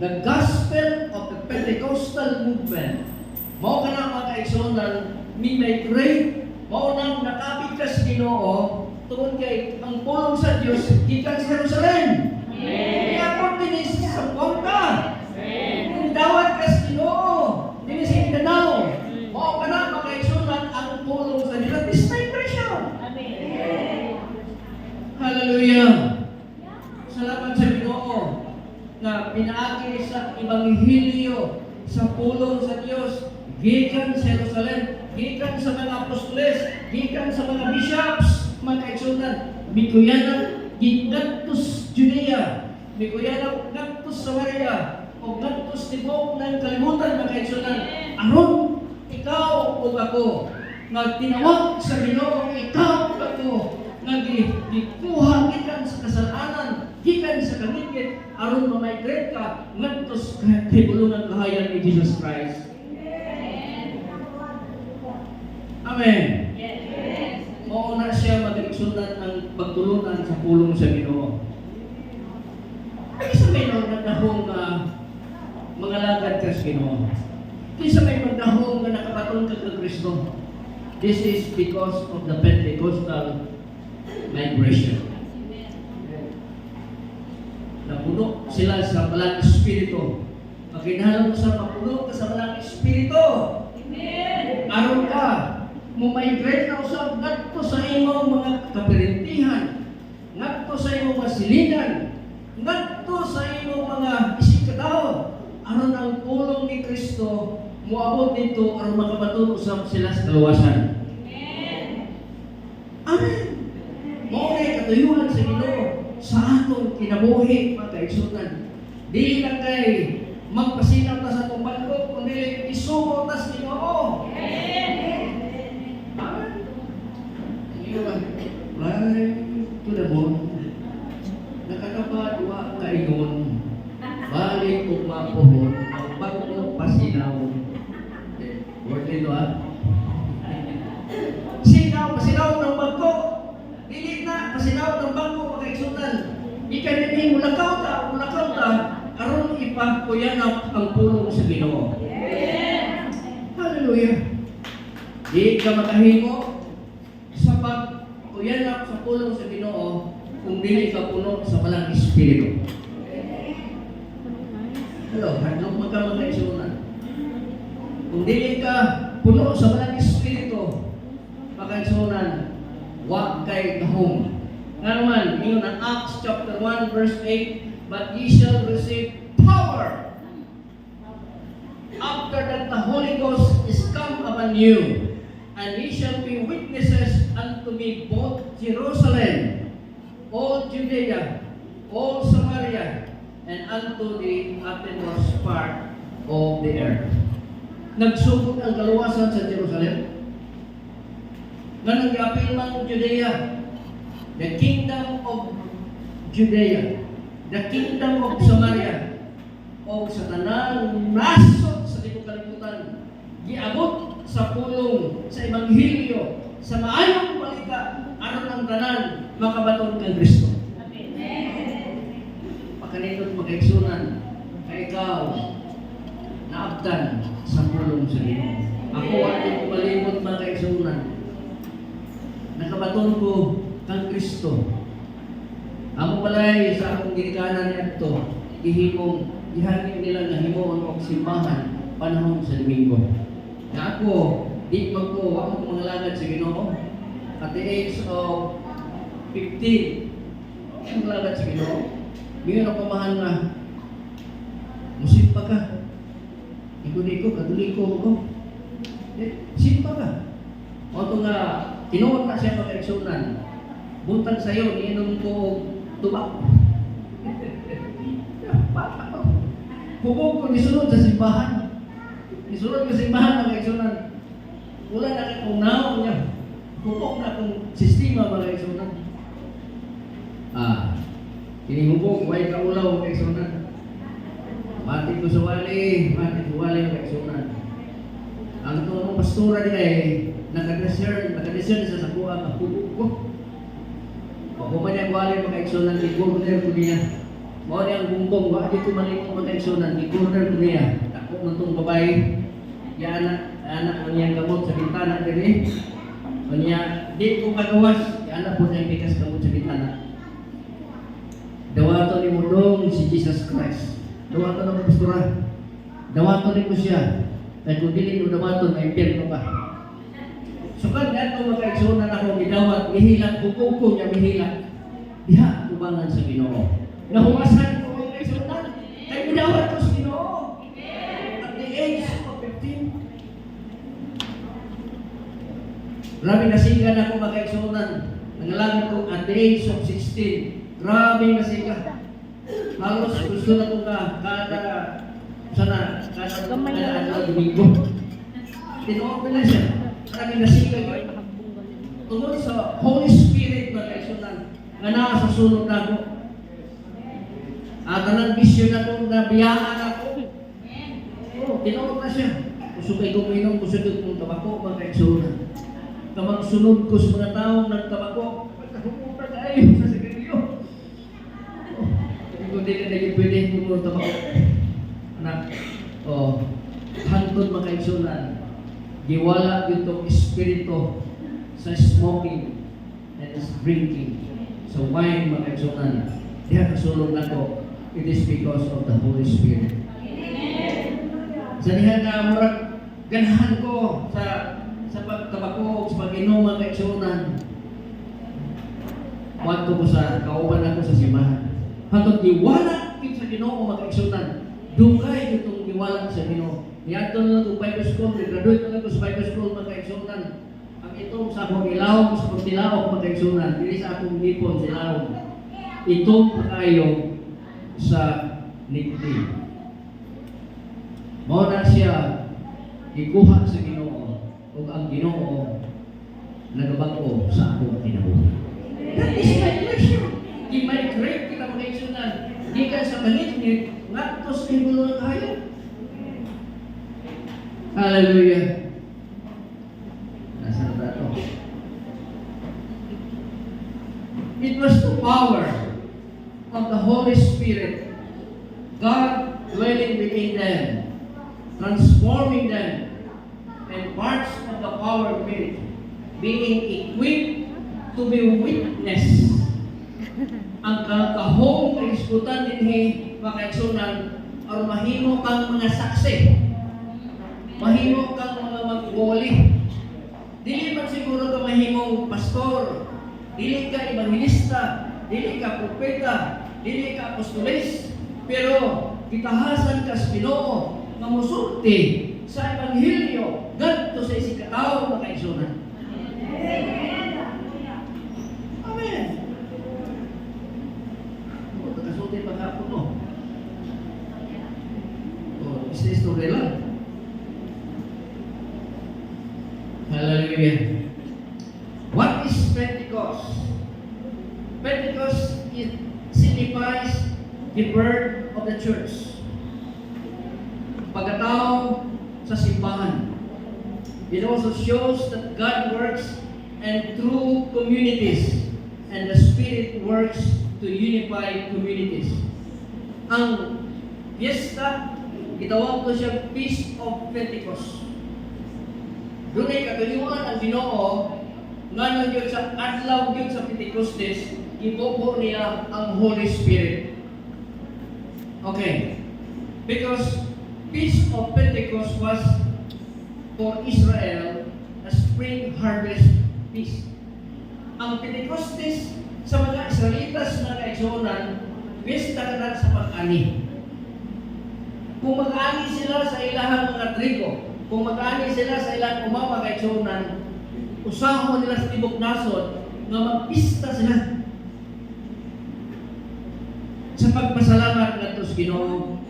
[SPEAKER 1] The gospel of the Pentecostal movement. Mao ka na mga kaigsunan, mi-migrate, mao nang nakabigkas Ginoo, tungod kay ang pulong sa Dios gikan sa Jerusalem. Iapon din sa Bangka. Dawat ka sa Ginoo, din sa Mindanao. Mao ka na mga kaigsunan, ang pulong sa Dios. That is migration. Hallelujah. Salamat sa Ginoo na pinaagi sa Ebanghelyo sa pulong sa Dios gikan sa Jerusalem, gikan sa mga apostoles, gikan sa mga bishops, mga kaigsunan, mikuyanan gikantos Judea, mikuyanan kantos Samaria, o kantos tibok ng kalibutan, mga kaigsunan, aron ikaw o ako nga tinawag sa Ginoo, ikaw o ako nga gikuha gikan sa kasalanan, gikan sa kamingit, aron ma-migrate ka ngadtos kay bulungan kahayan ni Jesus Christ. Amen. Yes. Mao na siya magigsundan ang pagtulunan sa pulong sa Ginoo. Ay sa may nagdahong mga lagad ka sa Ginoo. Kisa may magdahong nga nakapaton ka kay Kristo. This is because of the Pentecostal migration. Napuno sila sa Balang Espiritu. Pagkinahalan mo sa mapuno ka sa Balang Espiritu. Amen. Aron ka mo-migrate na usab ngadto sa imong mga kapirintihan, ngadto sa imong masilingan, ngadto sa imong mga isikataw, aron ang pulong ni Kristo moabot dito aron makabaton usab sila sa kaluwasan. Amen. Amen. Mao ni katuyuhan sa Ginoo sa atong kinabuhi, mga kaigsunan. Dili lang kay magpasinaw ta sa atong balog, kundi isugo ta sa Ginoo. Amen. Ay, tulabon. Nakakapadawa kaingon. Balik o mapuhon. Ang bago pasinaw. Word nito Pasinaw ng bago. Dili na, pasinaw ng bago magkaigsutan. Ikan din mulakaw ta. Aron ipakuyanap ang pulong sa Ginoo. Hallelujah. Di ka makahimo sa pagkuyanap sa pulong sa Ginoo kung dili ka puno sa Balang Espiritu. Hello, hadlok magkaigsunan. Kung dili ka puno sa Balang Espiritu, makaigsunan, wa kay gahom. Nga naman, yun ang Acts chapter 1 verse 8, but ye shall receive power after that the Holy Ghost is come upon you. And ye shall be witnesses unto me both Jerusalem, all Judea, all Samaria, and unto the uttermost part of the earth. Nagsugod ang kaluwasan sa Jerusalem. Nga nag-apil ng Judea, the kingdom of Judea, the kingdom of Samaria, o sa tanang nasod sa libong kalibutan, giabot sa pulong, sa Ebanghelyo, sa maayong balita, aron ang tanan, makabaton kang Kristo. Amen. Pagkanindot magkaigsunan, kay ikaw, naabtan sa pulong sa Ginoo. Ako ating kumalimot mga kaigsunan. Nakabaton ko kang Kristo. Amo balay sa akong ginikanan nito, ihangin nila nga himuon og simbahan panahon sa Domingo. Na ako, di magko ako mga lagad sa Ginoo. At the age of 15, ang lagad sa Ginoo. Ngayon ako mahal na musimpa ka. Iko, katuliko ko. Simpa ka. O ito nga, tinuot na siya pag-eksunan. Buntag sa'yo, niinom ko tubak. Hubog ko nisunod sa simbahan. Nisunod ko sa simbahan ng eksunan. Wala na kong naon niya. Hubog na akong sistema mga eksunan. Kinihubog, way kaulaw ng eksunan. Mati ko sa wali ang kaigsunan. Ang ito mong pastora din ay nakadeser sa sakuha ang hubog ko. O kung man yung wali ang kaigsunan, i-corner ko niya. Mao ni ang bumbong, wa dito malimong ang kaigsunan, i-corner ko niya. Ako man itong babae, anak ko niyang gamot sa bintana din. O niya, di ko kagawas, anak po niyang bikas gamot sa bintana. Dawato ni mo dong si Jesus Christ. Dawato na mo pastora. Dawato ni mo siya. Dahil kung dili mo dawato, may impyerno ka. So kan ato makaigsunan ako gidawat, mihilak, bukog ko niya mihilak. Diha kubangan sa Ginoo. Nahumasan ko ang kaigsunan. Kaya gidawat ko sa Ginoo. At the age of 15. Grabe nasigan ako makaigsunan. Nangalangin ko at the age of 16. Grabe nasigan. Halos gusto na ko kada Domingo. Tinuod na siya. Maraming nasigan yun. Tungkol sa Holy Spirit na kaisunan nga naa sa sulod na ako. At anong vision ako, nabiyaan ako. Tinuod na siya. Gusto kayo kuminom, gusto kong tabako, mga kaisunan. Kamang sunod ko sa mga taong nagtabako, magkahumunta kayo sa sigarilyo. Hindi ko din na naging pwede kung tabako. Anak, hantod mga kaigsunan, giwala itong espiritu sa smoking and drinking. So wine mga kaigsunan, diha kasulong na ko, it is because of the Holy Spirit. Sa diha na murag ganahan ko sa pagtabako, sa pag-inom mga kaigsunan. Wanto ko sa kauban ako sa simbahan. Hantod giwala kin sa Ginoo mga kaigsunan. Dugay itong iwala sa Ginoo. Niadto na ko Bible school, graduate na ko sa Bible school mga kaigsunan. Ang itong sa akong ilawom, sa pagtilawom mga kaigsunan, dili sa akong ipon sa ilawom. Itong pakayo sa nikti. Mao na siya ikuha sa Ginoo ug ang Ginoo nagabag-o sa akong kinabuhi. That is my question. I-migrate kita mga kaigsunan. Di ka sa malinit, ngatos kay bulong kayo. Hallelujah. Nasa na ito. It was the power of the Holy Spirit, God dwelling within them, transforming them, and parts of the power of it being equipped to be witness. Ang kahong kaiskutan din makaigsunan or mahimo kang mga saksi, mahimo kang mga magwali. Dili man siguro ka mahimong pastor, dili ka evangelista, dili ka propeta, dili ka apostoles, pero kitahasan ka sa Ginoo nga mosulti sa ebanghelyo ngadto sa isikatawo nga kaigsunan. Amen. Kasulti pagkapon mo. Istorya lang. Hallelujah. What is Pentecost? Pentecost, it signifies the birth of the church. Pagkatao sa simbahan. It also shows that God works and through communities, and the Spirit works to unify communities. Ang fiesta, itawag ko siya Feast of Pentecost. Doon ay kagayuan ang Ginoo nga nang yun sa adlaw yun sa Pentecostes, ibobo niya ang Holy Spirit. Okay. Because Feast of Pentecost was for Israel a spring harvest feast. Ang Pentecostes sa mga Israelitas na kaigsunan, fiesta na sa pag-ani. Kung mag-ani sila sa ilahang mga trigo, kung mag-ani sila sa ilang umama kaigsunan, usahon nila sa tibok nasod nga magpista sila sa pagpasalamat ngadto sa Ginoo.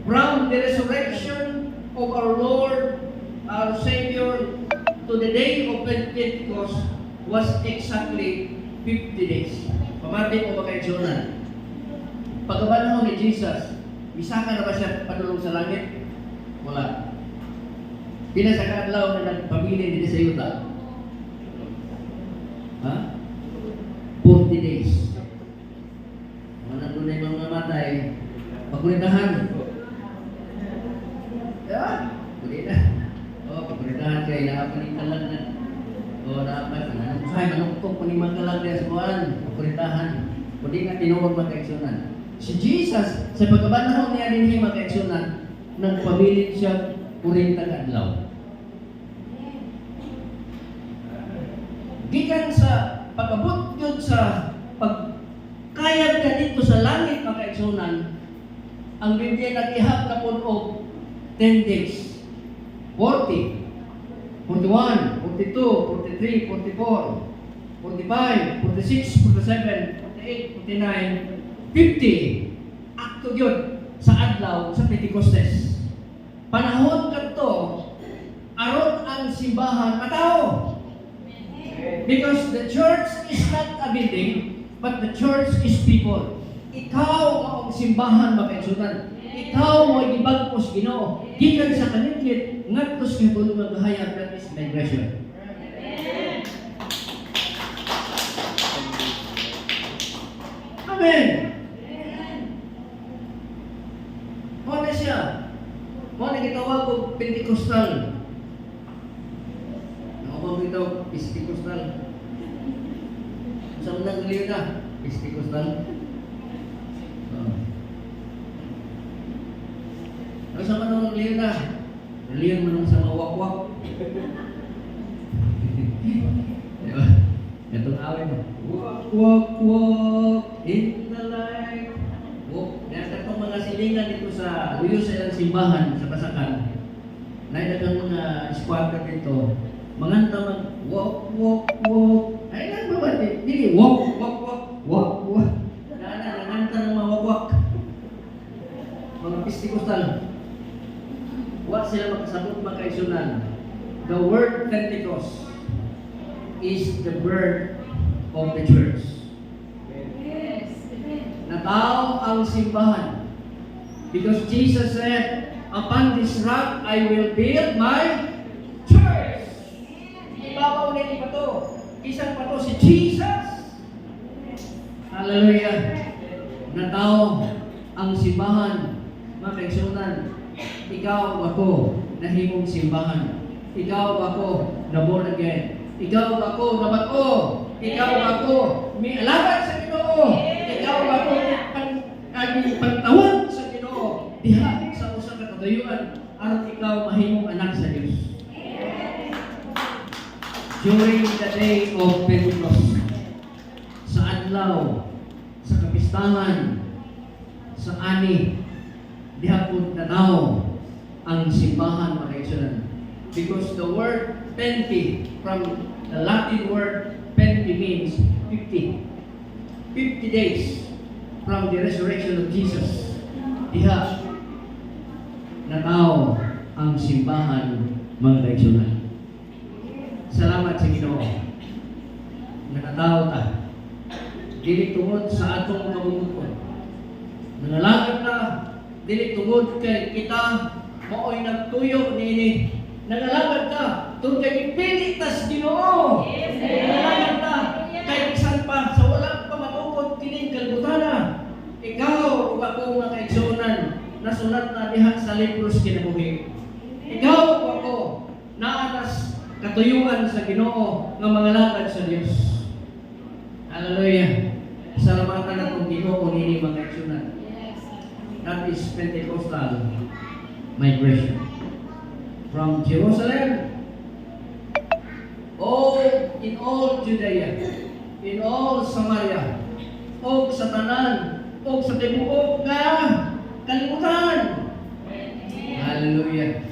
[SPEAKER 1] From the resurrection of our Lord, our Savior, to the day of Pentecost was exactly 50 days. Pamati ko ba kaigsunan? Pagkabanahon ni Jesus, Isa ka na ba siya padulong sa langit? Wala. Pila sa kaadlaw na nagpamili dito sa yuta? Ha? 40 days. Mga nandun na mga matay, pagkulitahan. Yeah, kulita. Oh, pagkulitahan kayo, nakapanitan na. O, dapat na. Ay, manuktok pa ni mga kalagay sa buwan, pagkulitahan. Kundi nga tinuwag magkaeksunan. Si Jesus, sa pagkabanahon niya din yung magkaeksunan, nagpamilit siya 40 kadlaw. Gikan sa pagabot yun sa pagkayag ka dito sa langit magkaeksunan, ang Biblia nag-ihap na po o 10 days. 40, 41, 42, 43, 44, 45, 46, 47, 48, 49, 50. Akto yun sa adlaw sa Pentecostes. Panahon kadto aron ang simbahan matao. Because the church is not a building, but the church is people. Ikaw ang simbahan makaigsunan. Ikaw mo gibagpos Ginoo. Gikan sa kanitlit ngadto sa tulong nga gahayag, that is migration. Amen. Mo na siya. Mo na gitawag og Pentecostal. Ako bitaw Pentecostal. Sa unang liyo na Pentecostal. Ano sa manong liyo na? Liyo manong sa mawakwak. Diba? Itong awin mo. Walk, walk, walk in the light. Walk. Kaya itong mga silingan dito sa luyo sa ilang simbahan sa Basakan. Naidagang mga squatter dito. Manganta mag walk, walk, walk. Ay, lang ba? Dili, walk, walk, walk, walk, walk. Nanganta ng mga walk. Mga Pentecostal. Wa sila magkasabot magkaisunan. The word Pentecost is the birth of the church. Natao ang simbahan. Because Jesus said, upon this rock I will build my church. Ibabaw na yung pato. Isang pato si Jesus. Hallelujah. Natao ang simbahan. Mga kaigsunan, ikaw ako nahimong simbahan. Ikaw ako na born again. Ikaw ako na bato. Ikaw ako may alaban sa Ginoo. Ikaw ako pagtawag sa Ginoo. Diha sa usa ka katuyuan aron ikaw mahimong anak sa Dios. During the day of Pentecost, sa adlaw, sa kapistahan, sa ani, diha pud tanaw ang simbahan makaigsunan. Because the word Penti, from the Latin word Penti means 50. 50 days from the resurrection of Jesus. Diha nataw ang simbahan mga kaigsunan. Salamat sa Ginoo. Nataw ta. Dili tungod sa atong kabubuton. Nangalangit na dili tungod kay kita mao'y nagtuyo niini. Nangalangit ka tungod kay ipili tas Ginoo. Nangalangit ka kay bisan pa sa wala pa matukod kining kalbutana. Ikaw ug ako nga kaigsunan nasulat na diha sa libros kinabuhi. Ikaw ug ako naanas katuyuan sa Ginoo nga mga latag sa Dios. Hallelujah. Salamatan natong Ginoo nini mga kaigsunan. That is Pentecostal migration. From Jerusalem, in all Judea, in all Samaria, o sa tanan, o sa tibuok nga kalibutan. Hallelujah.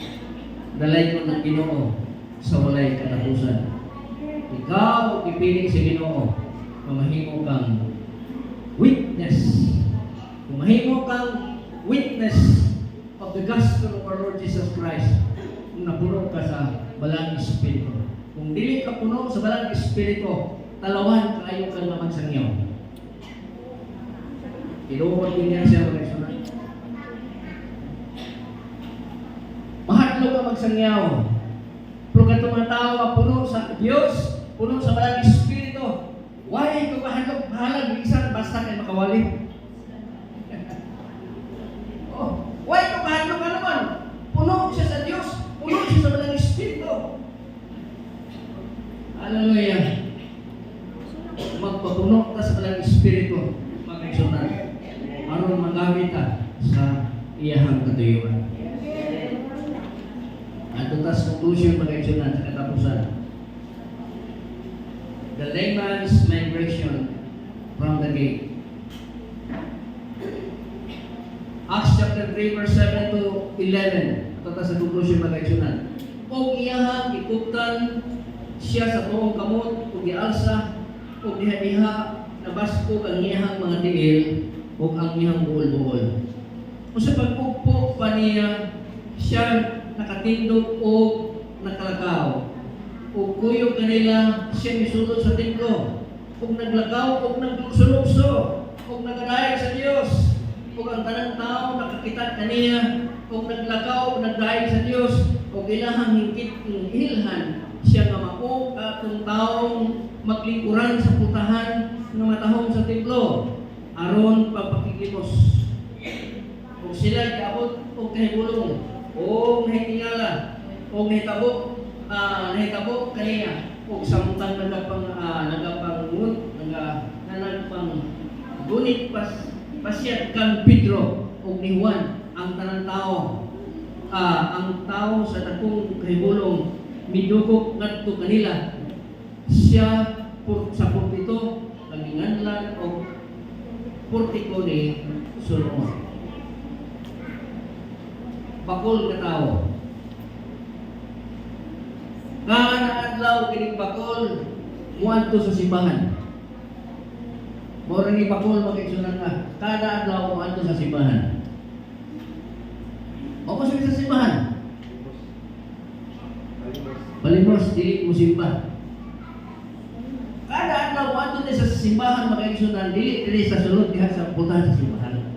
[SPEAKER 1] Dalay ko ng Ginoo sa walay katapusan. Ikaw ipili sa Ginoo, mamahimo kang witness. Mamahimo kang witness of the gospel of our Lord Jesus Christ kung napuno ka sa Balang Espiritu. Kung dili ka puno sa Balang Espiritu, talawan kaayo kang naman sa inyo. Iluwag din yan siya mga sunod. kabalo ka magsangyaw. Pero katong mga tao nga puno sa Dios, puno sa Malang Espiritu, why ko bahalag bisan basta kay makawali. Oh, why ko bahalag ka naman? Puno siya sa Dios, puno siya sa Malang Espiritu. Hallelujah. Magpapuno ka sa Malang Espiritu, mga kaigsunan, aron magamit ka sa iyahang katuyuan. At tutas conclusion, mga kaigsunan, sa katapusan. The layman's migration from the gate. Acts chapter 3 verse 7 to 11. Tutas sa conclusion, mga kaigsunan. O iyahang ikuptan siya sa tuong kamot, o gialsa, o diha-diha, nabasko ang iyahang mga tiil, o ang iyahang buol-buol. O sa pagpugpo pa niya, siya nakatindog o nakalakaw. O kuyog kanila, siya misulod sa tingko. O naglakaw, o nagsulukso, o nagadaig sa Diyos. O ang tanang tao nakakita kaniya, o naglakaw, o nagdaig sa Diyos, o ilahang hingkit ng ilhan, siya nga mako katong taong maglingkuran sa putahan nga matahong sa templo aron pagpakikimos. Ug sila giabot og kahibulong o nahitingala o nahitabo kaniya ug samtang nagapang gunit pasyat kang Pedro ug ni Juan ang tanang tao ang tao sa dakong kahibulong midugok ngadto kanila siya sa pulpito naginganlan o portiko ni Solomon. Bakol na tao. Kana adlaw kining bakol muadto sa simbahan. Mao ni bakol magigsunan ka. Kada adlaw muadto sa simbahan. O sa simbahan. Palimos, dili mo simba. Kada adlaw mo ato sa simbahan makaigsunan, dili sa sulod diha sa putahan sa simbahan.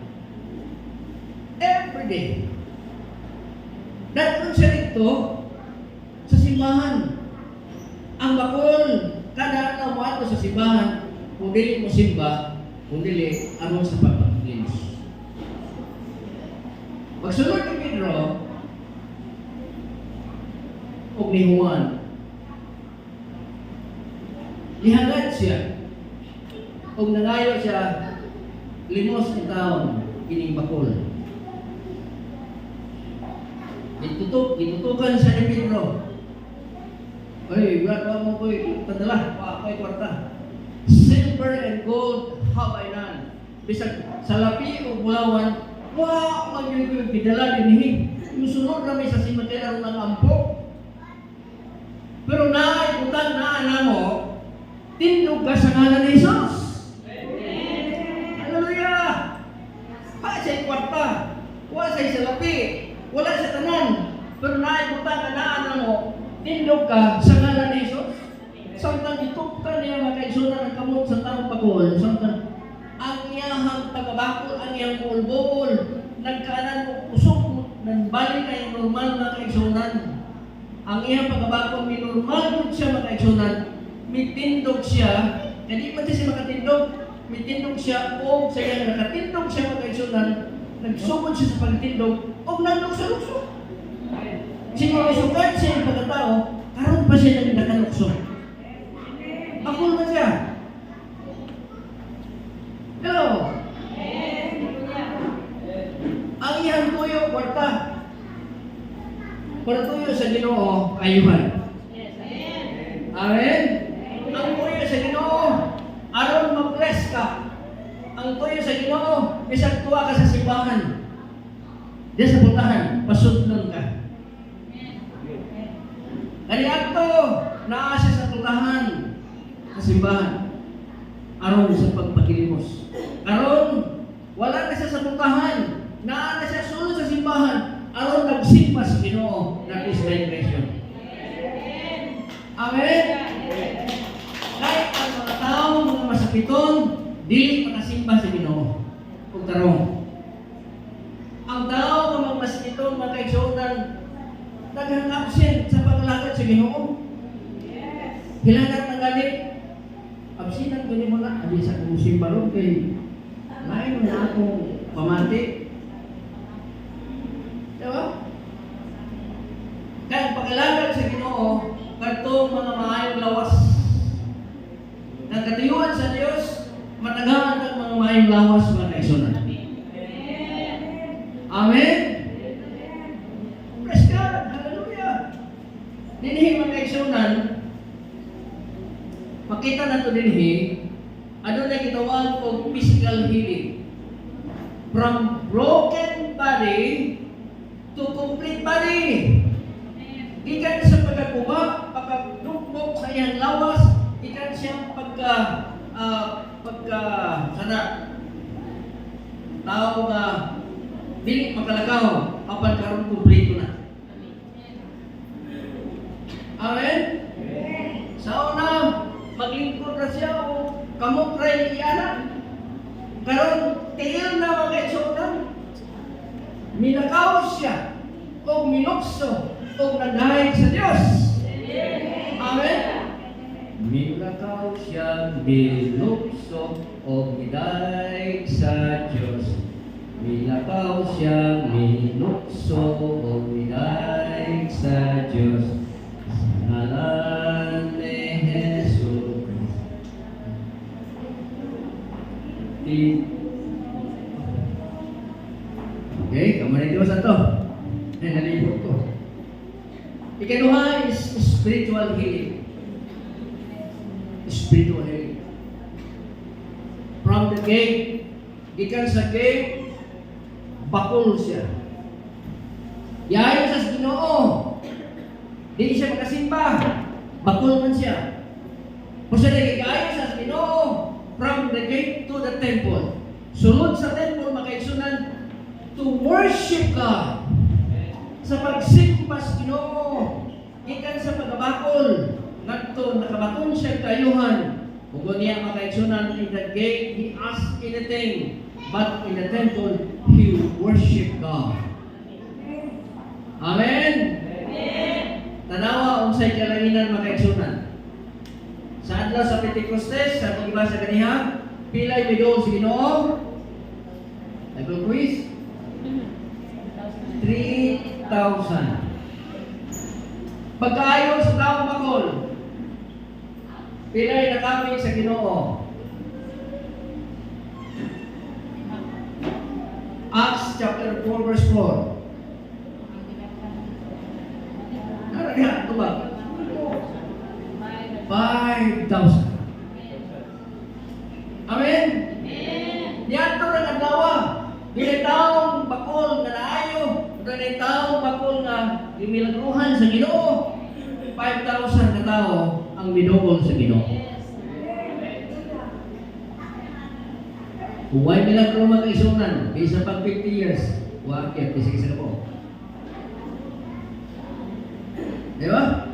[SPEAKER 1] Every day. Dapat siya dito sa simbahan. Ang bakol, kada adlaw mo ato sa simbahan, kung dili mo simba, kung dili aron sa pagpakikilos. Pagsunod ni Pedro, o ni Juan. Ihangad siya. O nangayo siya limos ni taon kining bakol. Itutukan siya ni Pedro. Ay, wala mo ko'y tadala, ko'y kwarta. Silver and gold have I none. Bisag sa lapi o bulawan, mag-yung pidala din yung sunod na may sa simatera ng ampok. Pero naaibutan na mo, tindog ka sa ngalan ni Jesus. Hallelujah! Pa siya'y kwarta, wala siya'y salapi, wala sa tanan. Pero naaibutan na mo, tindog ka sa ngalan ni Jesus. Samtang ituktan niya makaisunan ng kamot sa taong bakol, samtang ang iyahang pagkabakol, ang iyang buol-buol, nagkaanan mo usok, nagbalik ay normal na kaisunan. Ang iyang pagkabakol, may normal siya makaigsunan, may tindog siya, hindi man siya makatindog, may tindog siya, o sa iyang nakatindog siya makaigsunan, nagsugod siya sa pagtindog, o nagluksok-luksok. Sinulisukat siya yung pagkatao, karon pa siya nang nakaluksok. Bakol ba siya? Hello? Ang iyang tuyo, kwarta. Para tuyo sa Ginoo, ayuhan. Amen? Ang tuyo sa Ginoo, aron mag-bless ka. Ang tuyo sa Ginoo, bisag tuwa ka sa simbahan. Diyan sa puntahan, pasudlon ka. Kani ato, naa siya sa puntahan, sa simbahan. Aron sa pagpakilimos. Aron, wala na siya sa puntahan, naa na siya sulod sa simbahan. Aron nagsimba sa Ginoo na Christian. Amen? Kahit ang mga tao, mga masakiton, dili makasimba sa Ginoo. Kung tarong. Ang tao, mga masakiton, mga kaigsunan, daghang absent sa paglalakad sa Ginoo. Hilanat ng galit. Absinan ko ni mo na. Adi sa kong simbalog kay lain na akong pamati. Diba? Kaya paglalakad sa Ginoo, katong mga maayong lawas. Nagkatiyuan sa Diyos, matagaan ang mga maayong lawas mga kaisunan. Amen? Praise God! Hallelujah! Dinhi mga kaisunan, makita na ito dinhi, ano na gitawag o physical healing. From broken body to complete body. Gikan sa pagkakuha, pagkadukbok sa iyang lawas, gikan siyang sana tao nga dili makalakaw apan karon kumpleto na. Amen? Sa una, maglingkod na siya o kamot ray iyana. Karon tiil na mga kaigsunan. Minakaw siya o minukso o nagahig sa Diyos. Amen? Minakaw siya, minukso o nagahig sa Diyos. Minakaw siya, minukso o nagahig sa Diyos. Sa ngalan ni Jesus. Okay, kamay Diyos ato. Nalibot ko. Ikaduha is spiritual healing. Spiritual healing. From the gate, gikan sa gate, bakol siya. Yayo sa Ginoo. Di siya makasimba. Bakol man siya. Kung siya nagigayo sa Ginoo, from the gate to the temple. Sulod sa temple, makaigsunan, to worship God. Sa pagsimba sa Ginoo. Gikan sa pagabakol. Ngadto nakabaton siya kayuhan. Kung niya makaigsunan in the gate, he asked anything. But in the temple, he worship God. Amen? Amen. Tanawa unsay kalanginan makaigsunan. Sa adlaw sa Pentecostes, sa pag-iba sa kaniha, pilay bidol sa Ginoo. Bible quiz? 3,000. Pagkaayo sa taong bakol, pilay na kami sa Ginoo. Acts chapter 4 verse 4. Naragyan, ito ba? 5,000. Amen? Diyato na naglawa. Dili taong bakol na naayo. Dili taong bakol na gimilagruhan sa Ginoo. 5,000 na tao ang minugol sa Ginoo. Huwag milagro mag-isunan. Isa pag 50 years. Wakit, isa-isa po. Diba?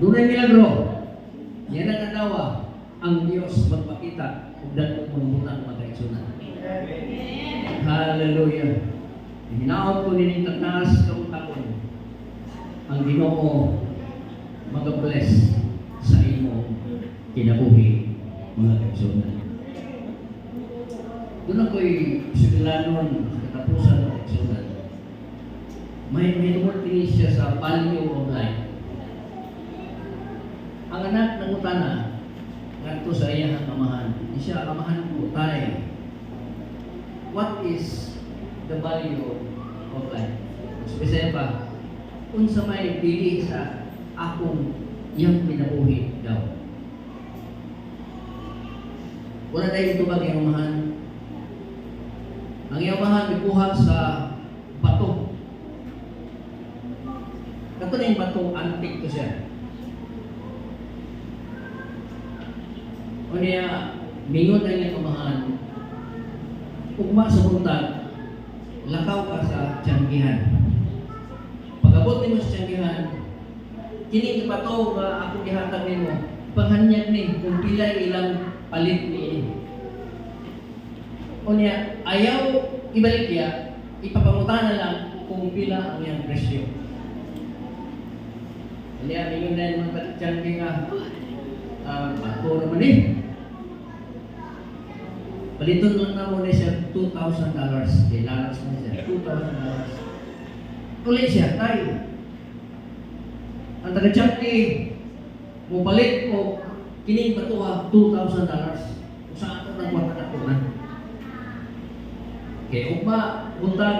[SPEAKER 1] Doon ay milagro. Yan ang nanawa. Ang Diyos magpakita kung dapat mong mag-isunan. Hallelujah. Hinaot ko nining tagnaas kauntakon. Ang Ginoo mag-bless sa imo kinabuhi mga kaigsunan. Doon ako'y sugilanon sa katapusan ng kaigsunan. May tungkol din siya sa value of life. Ang anak ng utana, ngadto sa iyang kamahan, di siya kamahan ko tay. What is the value of life? Spesya pa, unsa may pili sa akong iyang pinabuhi daw. Wala tayong tubag yung kamahan. Ang iyang mahal ikuha sa bato. Kato na yung bato, antik ko siya. O niya, mingon na iyang kamahan. Ugma sa buntag, lakaw ka sa tiyanggihan. Pag-abot mo sa tiyanggihan, kining bato nga ako gihatag nimo, panghanyag ni kung pilay ilang palit ni. O niya, ayaw ibalik niya, ipapangutan na lang kung pila ang iyang presyo. Kaya ninyo na yung mga tiyangki nga, bato naman eh. Paliton lang na muna siya $2,000. Kailangan siya $2,000. Uli siya, tayo. Ang taga-tiyangki, mo balik o kining batuha $2,000. Kung saan ito nang matatakunan. Kaya kung ba, buntag,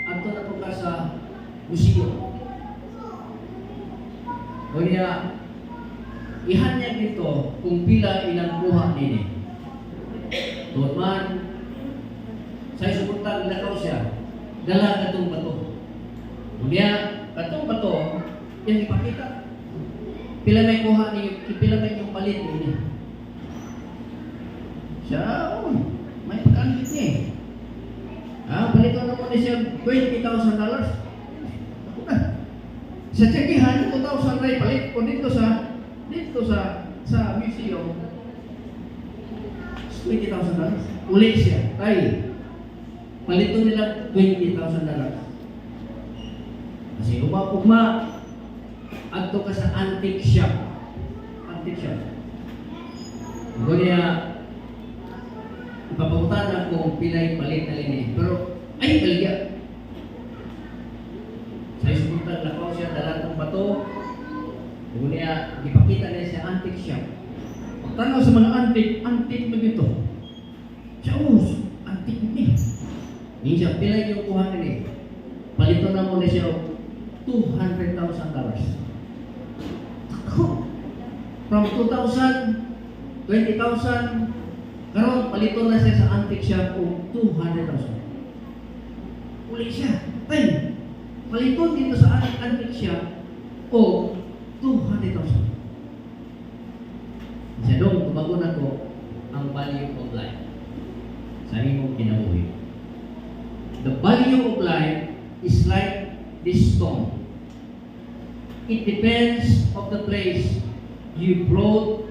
[SPEAKER 1] ato na po ka sa museo. Kaya, ihan niya dito kung pila ilang buha nini. Doon man, sa isubuntag nakaw siya, dala katong bato. Kaya, katong bato, yan ipakita. Pila may kuha niyo, pila may yung palit nini. Siya, may pagkakit niya eh. Palito na muna siya $20,000. Ako na. Sa tsagihan, 2,000 ray palit ko dito sa museum. $20,000. Uli siya. Tay, palito nila $20,000. Kasi umapugma, adto ka sa antique shop. Antique shop. Kaya, ipapakutan na kung pilay palit na linis. Pero, ay, baligya. Sa isubuntag na ko siya, dala ng bato. Kaya, ipakita niya sa antique shop. Pagtanaw sa mga antique na dito. Siya, antique niya. Hindi siya, pilay yung kuha niya. Palito na mo na siya, $200,000. Ako, from 2,000, 20,000, karon palito na siya sa antique shop o 200,000. Uli siya. Ay, palito dito sa antique shop o 200,000. Siya doon, tumago na ko ang value of life sa imong kinabuhi. The value of life is like this stone. It depends of the place you brought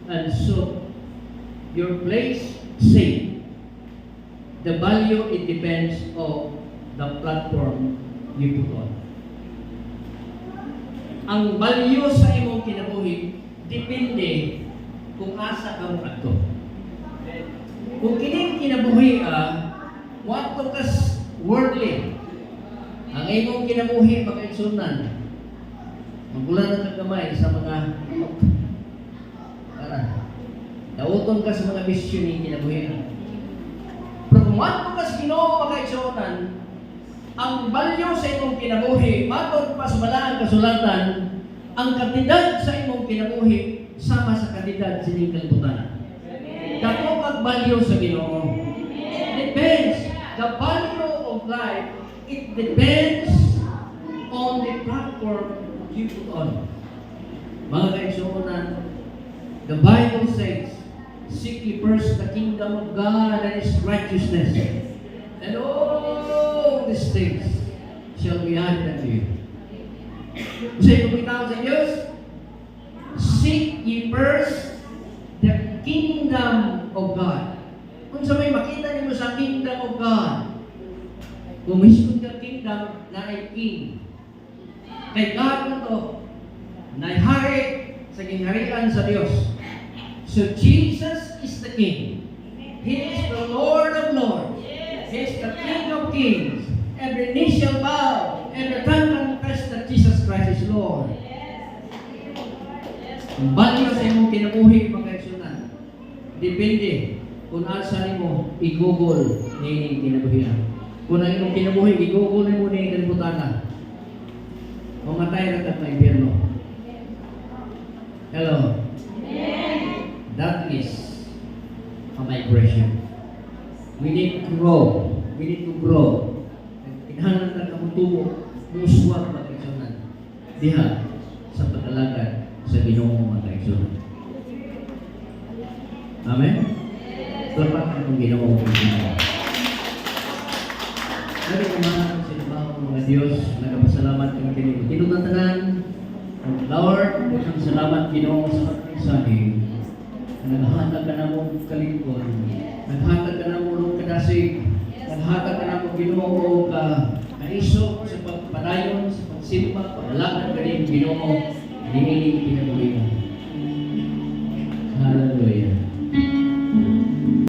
[SPEAKER 1] and sought your place safe. The value, it depends of the platform you put on. Ang value sa imong kinabuhi depende kung asa ka mo adto. Kung kining kinabuhi what to kas worldly, ang imong kinabuhi makaigsunan, magulan na kagamay sa mga nauton ka sa mga misyon ni kinabuhi. Pero kung mato ka sa Ginoo makaigsunan, ang value sa imong kinabuhi, maton pa sa malaang kasulatan, ang kantidad sa imong kinabuhi sama sa kantidad sa inyong kalibutan. Dako kag value sa Ginoo. It depends. The value of life, it depends on the platform you put on. Mga kaigsunan, the Bible says, seek ye first the kingdom of God and His righteousness, and all these things shall be added unto you. Say kung itawag sa Diyos, seek ye first the kingdom of God. Kung sa may makita niyo sa kingdom of God, kung may sukod ka kingdom na ay king, kay God na to, na hari sa gingharian sa Diyos. So Jesus is the King. He is the Lord of Lords. He is the King of Kings. Every knee shall bow, every tongue confess that Jesus Christ is Lord. Ang value sa imong kinabuhi, mga kaigsunan, depende kung asa mo i-google ni kinabuhian. Kung ang imong kinabuhi, i-google mo ni kalibutan. Mamatay na ka sa impyerno. Hello. That is a migration. We need to grow. We need to grow. Inhanan na kamutubo, muswag mga kaigsunan. Diha sa pag-alagad sa Ginoo mga kaigsunan. Amen? Dapat ang Ginoo mga kaigsunan. Sabi ko mga sinabaho ng mga Diyos, nagpasalamat kami kayo. Tinutatanan, Lord, isang salamat Ginoo sa mensahe. Naghatag ka na mo kalingkod, naghatag ka na mo ng kadasig, naghatag ka na mo Ginoo ka naiso sa pagpadayon, sa pagsimba, paglalakad ka rin, Ginoo, hinihiling pinagawin mo.